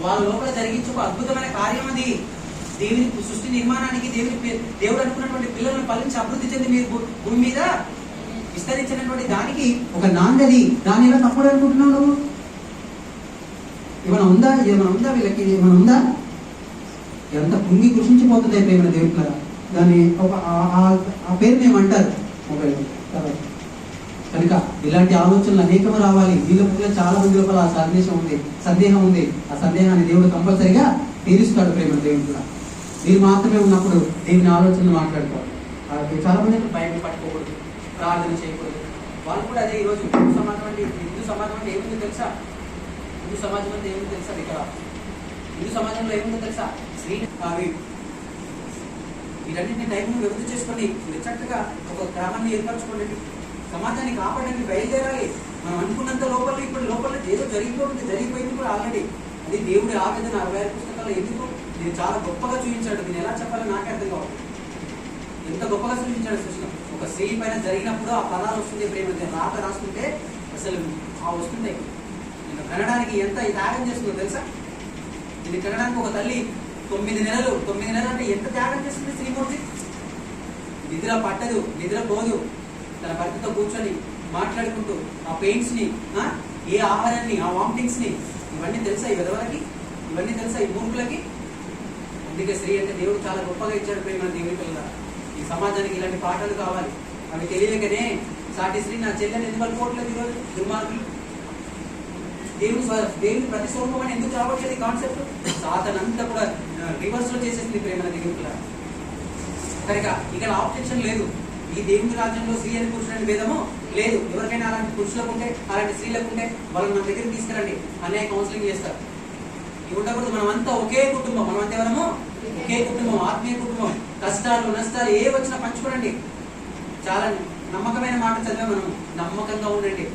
వాళ్ళ లోపల జరిగించే ఒక అద్భుతమైన కార్యం అది. దేవుని సృష్టి నిర్మాణానికి దేవుడు అనుకున్నటువంటి పిల్లలను ఫలించి అభివృద్ధి చెంది మీరు భూమి మీద విస్తరించినటువంటి దానికి ఒక నాందది. దాని ఎలా తప్పుడు అనుకుంటున్నావు నువ్వు? ఏమైనా ఉందా వీళ్ళకి ఏమైనా ఉందా? ఎంత కుంగి కృషించిపోతుంది ప్రేమ దేవుడు. దాన్ని ఆ పేరుని ఏమంటారు మొబైల్. కనుక ఇలాంటి ఆలోచనలు అనేకం రావాలి. వీళ్ళ చాలా మంది లోపల ఆ సందేహం ఉంది. ఆ సందేహాన్ని దేవుడు కంపల్సరిగా తీరుస్తాడు ప్రేమ దేవుడు కూడా. మీరు మాత్రమే ఉన్నప్పుడు దేవుని ఆలోచనలు మాట్లాడుకోవాలి. చాలా మంది బైబిల్ పట్టుకోకూడదు, ప్రార్థన చేయకూడదు. వాళ్ళు కూడా అదే. ఈరోజు హిందూ సమాజం అంటే ఏముందో తెలుసా? హిందూ సమాజం అంటే ఏముందో తెలుసా? ఇక్కడ హిందూ సమాజంలో ఏముందో తెలుసా? స్త్రీ అవి వీటన్నింటినీ టైంను వివృద్ధి చేసుకొని చక్కగా ఒక క్రమాన్ని ఏర్పరచుకోండి. సమాజాన్ని కాపాడడానికి బయలుదేరాలి. మనం అనుకున్నంత లోపల ఏదో జరిగిపోయింది కూడా ఆల్రెడీ. అది దేవుడి ఆవేదన 66 పుస్తకాలు ఎందుకు నేను చాలా గొప్పగా చూపించాడు. దీన్ని ఎలా చెప్పాలో నాకే అర్థం కావాలి. ఎంత గొప్పగా చూపించాడు సృష్టి. ఒక స్త్రీ పైన జరిగినప్పుడు ఆ పదాలు వస్తుంది ప్రేమ రాస్తుంటే అసలు ఆ వస్తుంటాయి. నేను కనడానికి ఎంత త్యాగం చేస్తుందో తెలుసా? ఇది కనడానికి ఒక తల్లి 9 నెలలు అంటే ఎంత త్యాగం చేస్తుంది శ్రీమూర్తి. నిద్ర పట్టదు, నిద్ర పోదు. తన భర్తతో కూర్చొని మాట్లాడుకుంటూ ఆ పెయిన్స్ ని, ఏ ఆహారాన్ని, ఆ వామిటింగ్స్ ని, ఇవన్నీ తెలుసా ఈ విధవలకి? ఇవన్నీ తెలుసా ఈ మూర్ఖులకి? అందుకే స్త్రీ అంటే దేవుడు చాలా గొప్పగా ఇచ్చాడు ప్రేమ దేవుడి పిల్లల. ఈ సమాజానికి ఇలాంటి పాఠాలు కావాలి. అవి తెలియకనే సాటి స్త్రీ నా చెల్లెని ఎందుకు అనుకోవట్లేదు ఈరోజు దుర్మార్గులు. దేవుని ప్రతిస్వరూపం అని ఎందుకు రావట్లేదు ఈ కాన్సెప్ట్? సాధనంతా కూడా రివర్స్ లో చేసేసింది ప్రేమ దేవుడి పిల్లల. కనుక ఇక్కడ ఆబ్జెక్షన్ లేదు. ఈ దేవుని రాజ్యంలో స్త్రీ అని పురుషులని భేదము లేదు. ఎవరికైనా అలాంటి పురుషులకు ఉంటే, అలాంటి స్త్రీలకు ఉంటే వాళ్ళని మన దగ్గరికి తీసుకురండి, అన్నయ్య కౌన్సిలింగ్ చేస్తారు. ఇవి ఉండకూడదు. మనమంతా ఒకే కుటుంబం. మనమంతా ఎవరము ఒకే కుటుంబం, ఆత్మీయ కుటుంబం. కష్టాలు నష్టాలు ఏ వచ్చినా పంచుకోనండి. చాలా నమ్మకమైన మాట చదివా మనము. నమ్మకంగా ఉండండి.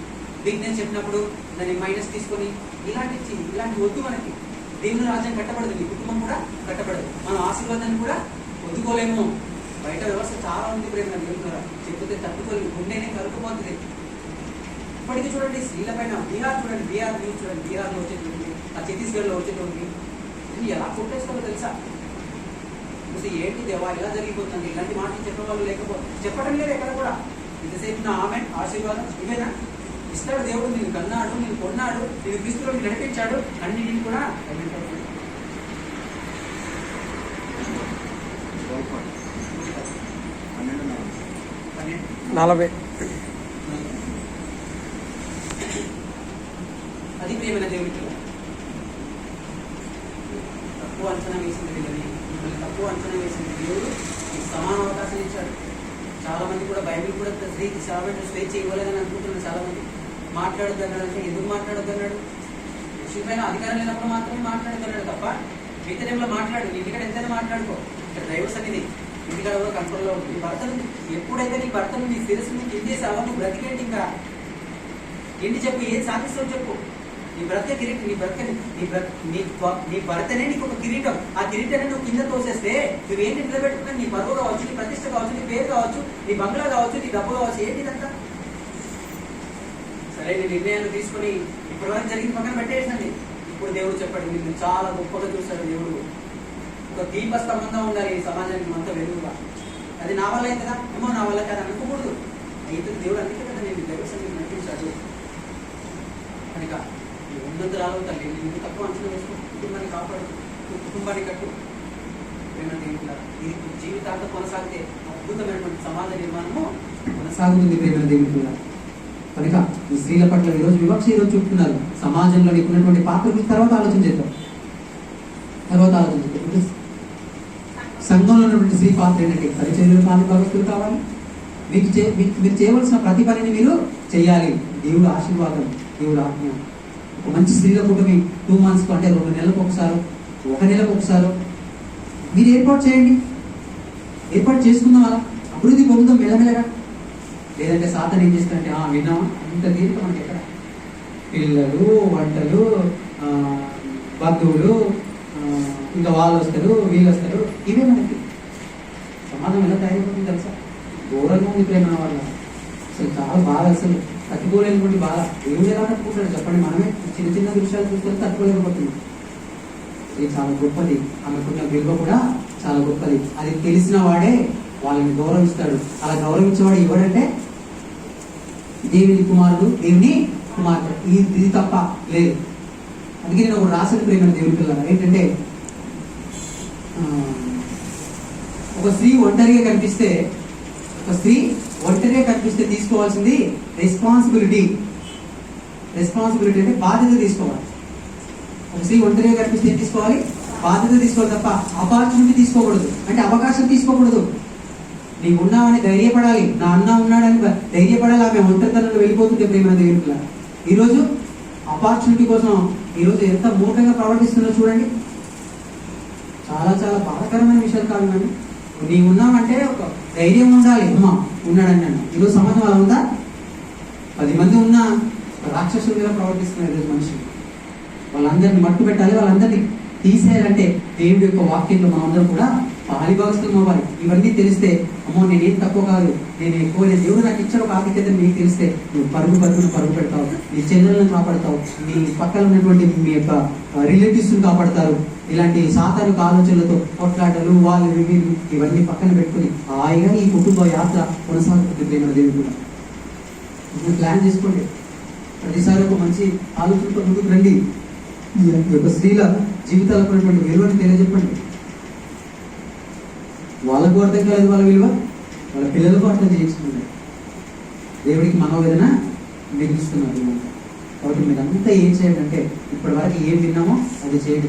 వీక్నెస్ చెప్పినప్పుడు దాన్ని మైనస్ తీసుకొని ఇలాంటి వద్దు మనకి. దేవుని రాజ్యం కట్టబడదు, నీ కుటుంబం కూడా కట్టబడదు. మనం ఆశీర్వాదాన్ని కూడా వదుకోలేము. బయట వ్యవస్థ చాలా ఉంది ప్రేమ దేవుడు చెప్తే తట్టుకోలేదు, గుండెనే కలుపుపోతుంది. ఇప్పటికీ చూడండి స్త్రీల పైన బీహార్ చూడండి, బీహార్ న్యూస్ చూడండి, బీహార్లో వచ్చేటువంటి ఆ ఛత్తీస్గఢ్లో వచ్చేటువంటి ఇది ఎలా కొట్టేసుకోవాలో తెలుసా? అసలు ఏంటి దేవా ఇలా జరిగిపోతుంది, ఇలాంటి మాటలు చెప్పేవాళ్ళు చెప్పడం లేదు ఎక్కడ కూడా. ఇంతసేపు నా ఆమె ఆశీర్వాదం ఇవేనా? ఇస్తాడు దేవుడు, నేను కన్నాడు, నేను కొన్నాడు, నేను క్రీస్తులో నడిపించాడు, అన్నింటిని కూడా 40. అది ప్రియమైన దేవుడికి తక్కువ అంచనా వేసింది వీళ్ళని, మిమ్మల్ని తక్కువ అంచనా వేసింది దేవుడు మీకు సమాన అవకాశం ఇచ్చాడు. చాలా మంది కూడా బైబిల్ కూడా స్త్రీకి స్వేచ్ఛ ఇవ్వలేదని అనుకుంటున్నారు. చాలా మంది మాట్లాడొద్దు అన్నాడంటే ఎందుకు మాట్లాడొద్దు అన్నాడు? విషయం పైన అధికారం లేనప్పుడు మాత్రమే మాట్లాడొద్దు అన్నాడు తప్ప మిగతా టైంలో మాట్లాడు. ఇంటికాడ ఎంతైనా మాట్లాడుకో, ఇక్కడ దైవ సన్నిధి ఇంటికాడ కూడా కంట్రోల్లో ఉంటుంది. నీ భర్తను ఎప్పుడైతే నీ భర్తను నీ శిరస్సుని కిందేసావో నువ్వు బ్రతికేంటి? ఇంకా ఏంటి చెప్పు, ఏం సాధిస్తావు చెప్పు? నీ బ్రతికే కిరీటం, నీ భర్తనే నీకు ఒక కిరీటం. ఆ కిరీటాన్ని నువ్వు కింద తోసేస్తే నువ్వేంటి నిలబెట్టుకున్నా? నీ పరువు కావచ్చు, నీ ప్రతిష్ట కావచ్చు, నీ పేరు కావచ్చు, నీ బంగ్లా కావచ్చు, నీ డబ్బు కావచ్చు, ఏంటి ఇదంతా? సరే నీ నిర్ణయాలు తీసుకొని ఇప్పటి వరకు జరిగిన పక్కన పెట్టేసండి. ఇప్పుడు దేవుడు చెప్పాడు, నిన్ను చాలా గొప్పగా చూశాడు దేవుడు. ఒక దీపస్తంభంగా ఉండాలి ఈ సమాజానికి అంతా వెలుగుగా. అది నా వల్ల అవుతుందా? ఏమో నా వల్ల కాదు అనుకోకూడదు. అయితే దేవుడు అందుకే కదా నేను దైవ సన్నిధిని నడిపించాడు. కనుక ఉన్నతురాలు తల్లి నువ్వు తక్కువ అంచనా వేసుకో, కుటుంబాన్ని కాపాడు, కుటుంబాన్ని కట్టు. ప్రేమ దేవుడు ఇది జీవితాంత కొనసాగితే అద్భుతమైనటువంటి సమాజ నిర్మాణము కొనసాగుతుంది. ప్రేమ దేవుడు కనుక ఈ స్త్రీల పట్ల ఈరోజు వివక్ష ఈరోజు చూపుతున్నారు. సమాజంలో నీకున్నటువంటి పాత్ర గురించి తర్వాత ఆలోచన చేద్దాం. సంఘంలో ఉన్నటువంటి స్త్రీ పాత్ర ఏంటంటే పరిచర్యలు భాగస్తులు కావాలి. మీరు చేయవలసిన ప్రతి పనిని మీరు చేయాలి. దేవుడు ఆశీర్వాదం, దేవుడు ఆజ్ఞ. ఒక మంచి స్త్రీల కూటమి 2 months అంటే 2 నెలలకు ఒకసారి, 1 నెలకు ఒకసారి మీరు ఏర్పాటు చేయండి. ఏర్పాటు చేసుకుందాం, అలా అభివృద్ధి పొందుదాం మెల్లమెల్లగా. లేదంటే సాధన ఏం చేస్తారంటే విన్నామా ఇంత తీరిక మనకి ఎక్కడ? పిల్లలు, వంటలు, బంధువులు, ఇంకా వాళ్ళు వస్తారు, వీళ్ళు వస్తారు, ఇవే మనకి. సమాజం ఎలా తయారైపోతుంది తెలుసా? ఘోరంగా ఉంది ప్రేమ వల్ల. అసలు చాలా బాధ, అసలు తట్టుకోలేనటువంటి బాధ. దేవుడు ఎలా తట్టుకుంటాడు చెప్పండి? మనమే చిన్న చిన్న దృశ్యాలు చూసుకొని తట్టుకోలేకపోతున్నాం. ఇది చాలా గొప్పది. ఆమెకున్న విలువ కూడా చాలా గొప్పది. అది తెలిసిన వాడే వాళ్ళని గౌరవిస్తాడు. అలా గౌరవించేవాడు ఎవడంటే దేవుని కుమారుడు, దేవుని కుమార్తె. ఇది తప్ప లేదు. అందుకే నేను ఒక రాసిన ప్రేమ దేవుని పిల్లలు ఏంటంటే, ఒక స్త్రీ ఒంటరిగా కనిపిస్తే తీసుకోవాల్సింది రెస్పాన్సిబిలిటీ అంటే బాధ్యత తీసుకోవాలి. ఒక స్త్రీ ఒంటరిగా కనిపిస్తే ఏం తీసుకోవాలి? బాధ్యత తీసుకోవాలి తప్ప ఆపర్చునిటీ తీసుకోకూడదు. అంటే అవకాశం తీసుకోకూడదు. నీకు ఉన్నావని ధైర్యపడాలి. నా అన్న ఉన్నాడని ధైర్యపడాలి. ఆమె ఒంటరితనంలో వెళ్ళిపోతుంటే ప్రేమ దేవుడిలా ఈరోజు ఆపర్చునిటీ కోసం ఈరోజు ఎంత మూర్ఖంగా ప్రవర్తిస్తుందో చూడండి. చాలా చాలా బాధాకరమైన విషయాలు కాదు. కానీ నీవు ఉన్నావంటే ఒక ధైర్యం ఉండాలి. అమ్మ ఉన్నాడని నేను ఈరోజు సమాజం అలా ఉందా? 10 మంది ఉన్న రాక్షసులుగా ప్రవర్తిస్తున్నారు ఈరోజు మనుషులు. వాళ్ళందరినీ మట్టు పెట్టాలి, వాళ్ళందరినీ తీసేయాలంటే దేవుడి యొక్క వాక్యంలో మనందరం కూడా పాలిభాగస్తులం అవ్వాలి. ఇవన్నీ తెలిస్తే అమ్మో నేనేం తక్కువ కాదు, నేను ఎక్కువ, దేవుడు నాకు ఇచ్చిన ఒక ఆధిక్యత మీకు తెలిస్తే నువ్వు పరుగు పెడతావు, నీ చెల్లెలను కాపాడతావు, నీ పక్కన ఉన్నటువంటి మీ యొక్క రిలేటివ్స్ని కాపాడతారు. ఇలాంటి సాతానిక ఆలోచనలతో కొట్లాటలు, వాళ్ళు వీళ్ళు ఇవన్నీ పక్కన పెట్టుకుని హాయిగా ఈ కుటుంబ యాత్ర కొనసాగుతుంది. ప్రేమ దేవుడు కూడా ప్లాన్ చేసుకోండి. ప్రతిసారి ఒక మంచి ఆలోచనతో ముందుకు రండి. ఈ యొక్క స్త్రీల జీవితాలకు ఉన్నటువంటి విలువని తెలియజెప్పండి. వాళ్ళకు అర్థం కాలేదు వాళ్ళ విలువ, వాళ్ళ పిల్లలకు అర్థం చేయించుకున్నారు. దేవుడికి మనోవేదన మిగిలిస్తున్నారు. కాబట్టి మీరంతా ఏం చేయండి అంటే ఇప్పటి వరకు ఏం విన్నామో అది చేయండి.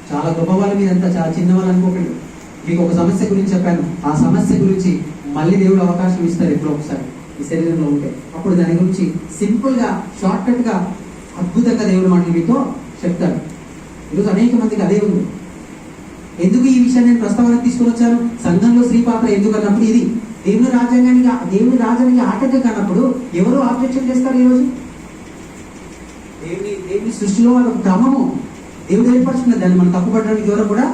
చాలా గొప్ప వాళ్ళ మీదంతా చాలా చిన్న వాళ్ళు అనుకోకండి. మీకు ఒక సమస్య గురించి చెప్పాను, ఆ సమస్య గురించి మళ్ళీ దేవుడు అవకాశం ఇస్తారు ఎప్పుడో ఒకసారి ఈ శరీరంలో ఉంటే. అప్పుడు దాని గురించి సింపుల్గా షార్ట్ కట్గా అద్భుతంగా దేవుడు మాటలు మీతో చెప్తాడు. ఈరోజు అనేక మందికి అదే ఉంది. ఎందుకు ఈ విషయాన్ని నేను ప్రస్తావనకు తీసుకొని వచ్చాను? సంఘంలో స్త్రీ పాత్ర ఎందుకు అన్నప్పుడు ఇది దేవుని రాజ్యానికి ఆటంకం కానప్పుడు ఎవరు ఆబ్జెక్షన్ చేస్తారు? ఈరోజు దేవుని సృష్టిలో ఒక క్రమము దేవుడు ఏర్పరుచుకున్నది. దాన్ని మనం తప్పుపడడానికి ఎవరు కూడా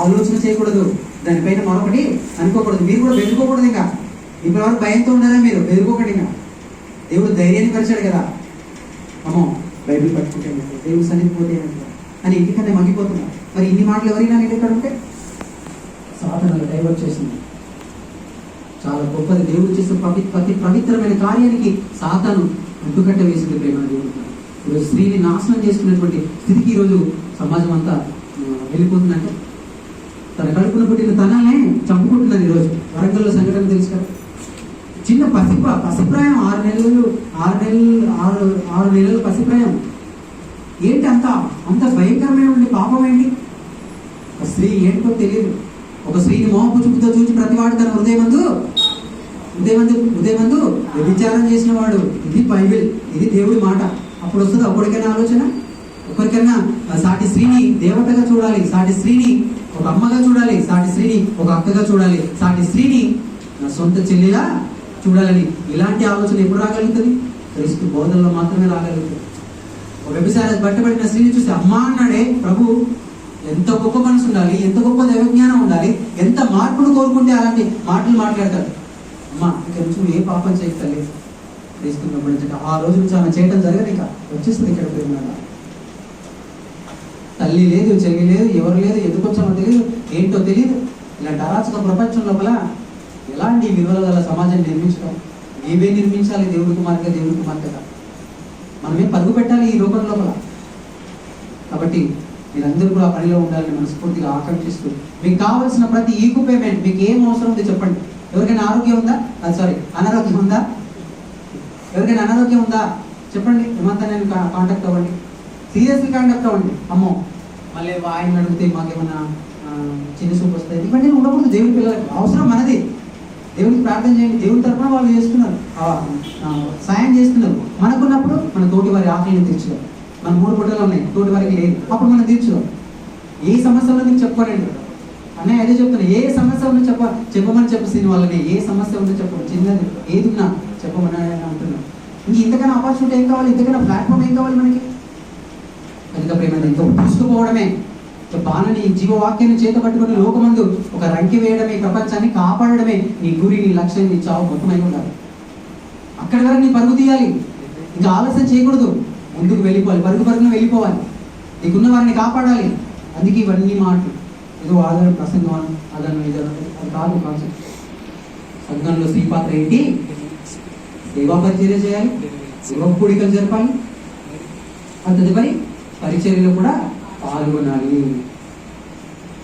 ఆలోచన చేయకూడదు. దానిపైన మరొకటి అనుకోకూడదు. మీరు కూడా బెదురుకోకూడదు. ఇంకా ఇప్పటి వరకు భయంతో ఉన్నారా? మీరు బెదురుకోకండి. ఇంకా దేవుడు ధైర్యాన్ని పరిచాడు కదా. అమ్మో బైబిల్ పట్టుకుంటే దేవుడు సన్నిధి పోతే అని ఇంటికన్నా మగ్గిపోతున్నారు. మరి ఇన్ని మాటలు ఎవరైనా నేను ఎక్కడ ఉంటే సాధనలు డైవర్ట్ చేసింది. చాలా గొప్పది. దేవుడు చేసిన ప్రతి పవిత్రమైన కార్యానికి సాతాను అంటుకట్ట వేసింది. ప్రేమ దేవుడు ఈరోజు స్త్రీని నాశనం చేసుకున్నటువంటి స్థితికి ఈరోజు సమాజం అంతా వెళ్ళిపోతుందంటే తన కడుపున పుట్టిన తననే చంపుకుంటున్నది. ఈరోజు వరంగల్లో సంఘటన తెలుసు కదా. చిన్న పసిప్రాయం 6 నెలల పసిప్రాయం. ఏంటి అంత భయంకరమైన పాపం ఏంటి? ఒక స్త్రీ ఏంటో తెలియదు. ఒక స్త్రీని మోహపు చూపుతో చూసి ప్రతివాడు తన హృదయమందు వ్యభిచారం చేసిన వాడు. ఇది బైబిల్, ఇది దేవుడి మాట. అప్పుడు వస్తుంది అప్పటికైనా ఆలోచన. ఒకరికైనా సాటి స్త్రీని దేవతగా చూడాలి, సాటి స్త్రీని ఒక అమ్మగా చూడాలి, సాటి స్త్రీని ఒక అక్కగా చూడాలి, సాటి స్త్రీని నా సొంత చెల్లిలా చూడాలని ఇలాంటి ఆలోచన ఎప్పుడు రాగలుగుతుంది? క్రీస్తు బోధనలో మాత్రమే రాగలుగుతుంది. ఒక వ్యభిచార బట్టబడిన స్త్రీని చూసి అమ్మా అన్నాడే ప్రభు. ఎంత గొప్ప మనసు ఉండాలి, ఎంత గొప్ప దైవజ్ఞానం ఉండాలి, ఎంత మార్పును కోరుకుంటే అలాంటి మాటలు మాట్లాడతాడు. అమ్మా ఇక్కడ నుంచి నువ్వు ఏ పాపం చేయగలి తీసుకున్నప్పుడు ఆ రోజు నుంచి ఆమె చేయడం జరగదు. ఇక వచ్చేస్తుంది ఇక్కడ ప్రేమ. తల్లి లేదు, చెల్లి లేదు, ఎవరు లేదు, ఎందుకు వచ్చామో తెలియదు, ఏంటో తెలియదు. ఇలాంటి అరాచక ప్రపంచం లోపల ఎలాంటి విలువల గల సమాజాన్ని నిర్మించడం? ఏవే నిర్మించాలి? దేవుడి కుమార్తెగా మనమే పరుగు పెట్టాలి ఈ లోకం లోపల. కాబట్టి మీరందరూ కూడా ఆ పనిలో ఉండాలని మనస్ఫూర్తిగా ఆకాంక్షిస్తూ, మీకు కావాల్సిన ప్రతి ఈక్వ పేమెంట్, మీకు ఏం అవసరం ఉంది చెప్పండి. ఎవరికైనా ఆరోగ్యం ఉందా? అనారోగ్యం ఉందా? ఎవరికైనా అనారోగ్యం ఉందా చెప్పండి. ఏమంతా నేను కాంటాక్ట్ అవ్వండి, సీరియస్లీ కాంటాక్ట్ అవ్వండి. అమ్మో మళ్ళీ ఆయన అడిగితే మాకేమన్నా చిన్న చూపు వస్తాయి ఇవన్నీ ఉండకూడదు. దేవుడి పిల్లలకి అవసరం మనది. దేవుడికి ప్రార్థన చేయండి. దేవుడి తరఫున వాళ్ళు చేస్తున్నారు, సాయం చేస్తున్నారు. మనకున్నప్పుడు మన తోటి వారి ఆకలిని తీర్చుదాం. మన 3 పూటలు ఉన్నాయి, తోటి వారికి లేదు, అప్పుడు మనం తీర్చుదాం. ఏ సమస్యలో మీకు చెప్పుకోనండి అన్నయ్య, అదే చెప్తున్నా. ఏ సమస్య ఉందో చెప్పమని చెప్పేసి వాళ్ళని. ఏ సమస్య ఉందో చెప్పండి, చిన్నది ఏది ఉన్నా చెప్పమని అంటున్నాను. ఇంతకన్నా ఆపర్చునిటీ ఏం కావాలి? ఇంతకన్నా ప్లాట్ఫామ్ ఏం కావాలి మనకి? కనుక ప్రేమ ఇంకా తీసుకుపోవడమే, బాణని జీవవాక్యాన్ని చేత పట్టుకుని లోకమందు ఒక రంకి వేయడమే, ప్రపంచాన్ని కాపాడడమే నీ గురి, నీ లక్ష్యం, నీ చావు మొత్తం అయి ఉండాలి. అక్కడి వరకు నీ పరుగు తీయాలి. ఇంకా ఆలస్యం చేయకూడదు, ముందుకు వెళ్ళిపోవాలి, పరుగున వెళ్ళిపోవాలి. నీకున్న వారిని కాపాడాలి. అందుకే ఇవన్నీ మాటలు ఏదో ఆదరణ ప్రసంగం అదనం ఇదనం అది కాదు కాన్సెప్ట్. సంఘంలో స్త్రీ పాత్ర ఏంటి? సేవా పరిచర్య చేయాలి, సేవ కూడికలు జరపాలి, తదుపరి పరిచర్యలో కూడా పాల్గొనాలి.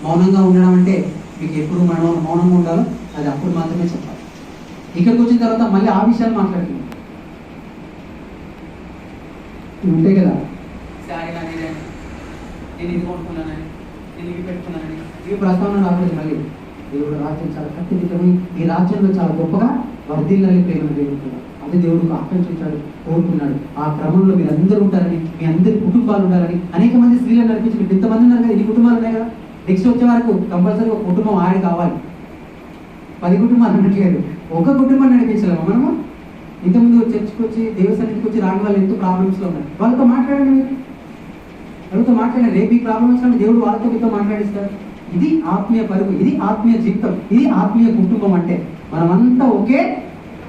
మౌనంగా ఉండడం అంటే మీకు ఎప్పుడు మౌనంగా ఉండాలో అది అప్పుడు మాత్రమే చెప్పాలి. ఇక్కడికి వచ్చిన తర్వాత మళ్ళీ ఆ విషయాలు మాట్లాడుతున్నాం ఉంటాయి కదా. నేను ఇది కొనుక్కున్నానని, నేను ఇవి పెట్టుకున్నానని, ఇవి ప్రస్తావన రాకూడదు. మళ్ళీ దేవుడు రాజ్యం చాలా కత్తిరితమై ఈ రాజ్యంలో చాలా గొప్పగా వర్ధిల్లాలి ప్రేమ దేవుడు. అది దేవుడు ఆకాంక్షించాడు, కోరుకున్నాడు. ఆ క్రమంలో మీరు అందరూ ఉంటారని, మీ అందరి కుటుంబాలు ఉండాలని అనేక మంది స్త్రీలను నడిపించి మీరు ఇంతమంది ఉన్నారు కదా, ఎన్ని కుటుంబాలు ఉన్నాయి కదా. నెక్స్ట్ వచ్చే వరకు కంపల్సరీ ఒక కుటుంబం యాడ్ కావాలి. 10 కుటుంబాలు అనట్లేదు, ఒక కుటుంబం నడిపించలేము మనము. ఇంతకుముందు చర్చికి వచ్చి దేవస్థానానికి వచ్చి రాని వాళ్ళు ఎంతో ప్రాబ్లమ్స్లో ఉన్నారు. వాళ్ళతో మాట్లాడండి, మీరు వాళ్ళతో మాట్లాడండి. రేపు ఈ ప్రాబ్లమ్ వచ్చినప్పుడు దేవుడు వాళ్ళతో మీతో మాట్లాడిస్తారు. ఇది ఆత్మీయ పరుగు, ఇది ఆత్మీయ జీవితం, ఇది ఆత్మీయ కుటుంబం. అంటే మనమంతా ఒకే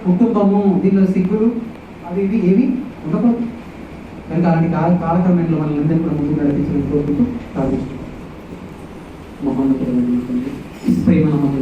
కుటుంబము. దీనిలో సిగ్గులు అవి ఇవి ఏవి ఉండకూడదు. కనుక అలాంటి కాలక్రమంలో మనల్ని అందరినీ కూడా ముందుకు నడిపించాలని కోరుకుంటూ ప్రార్థిస్తున్నాం. మహోన్నతమైన ప్రేమ నమ్మకం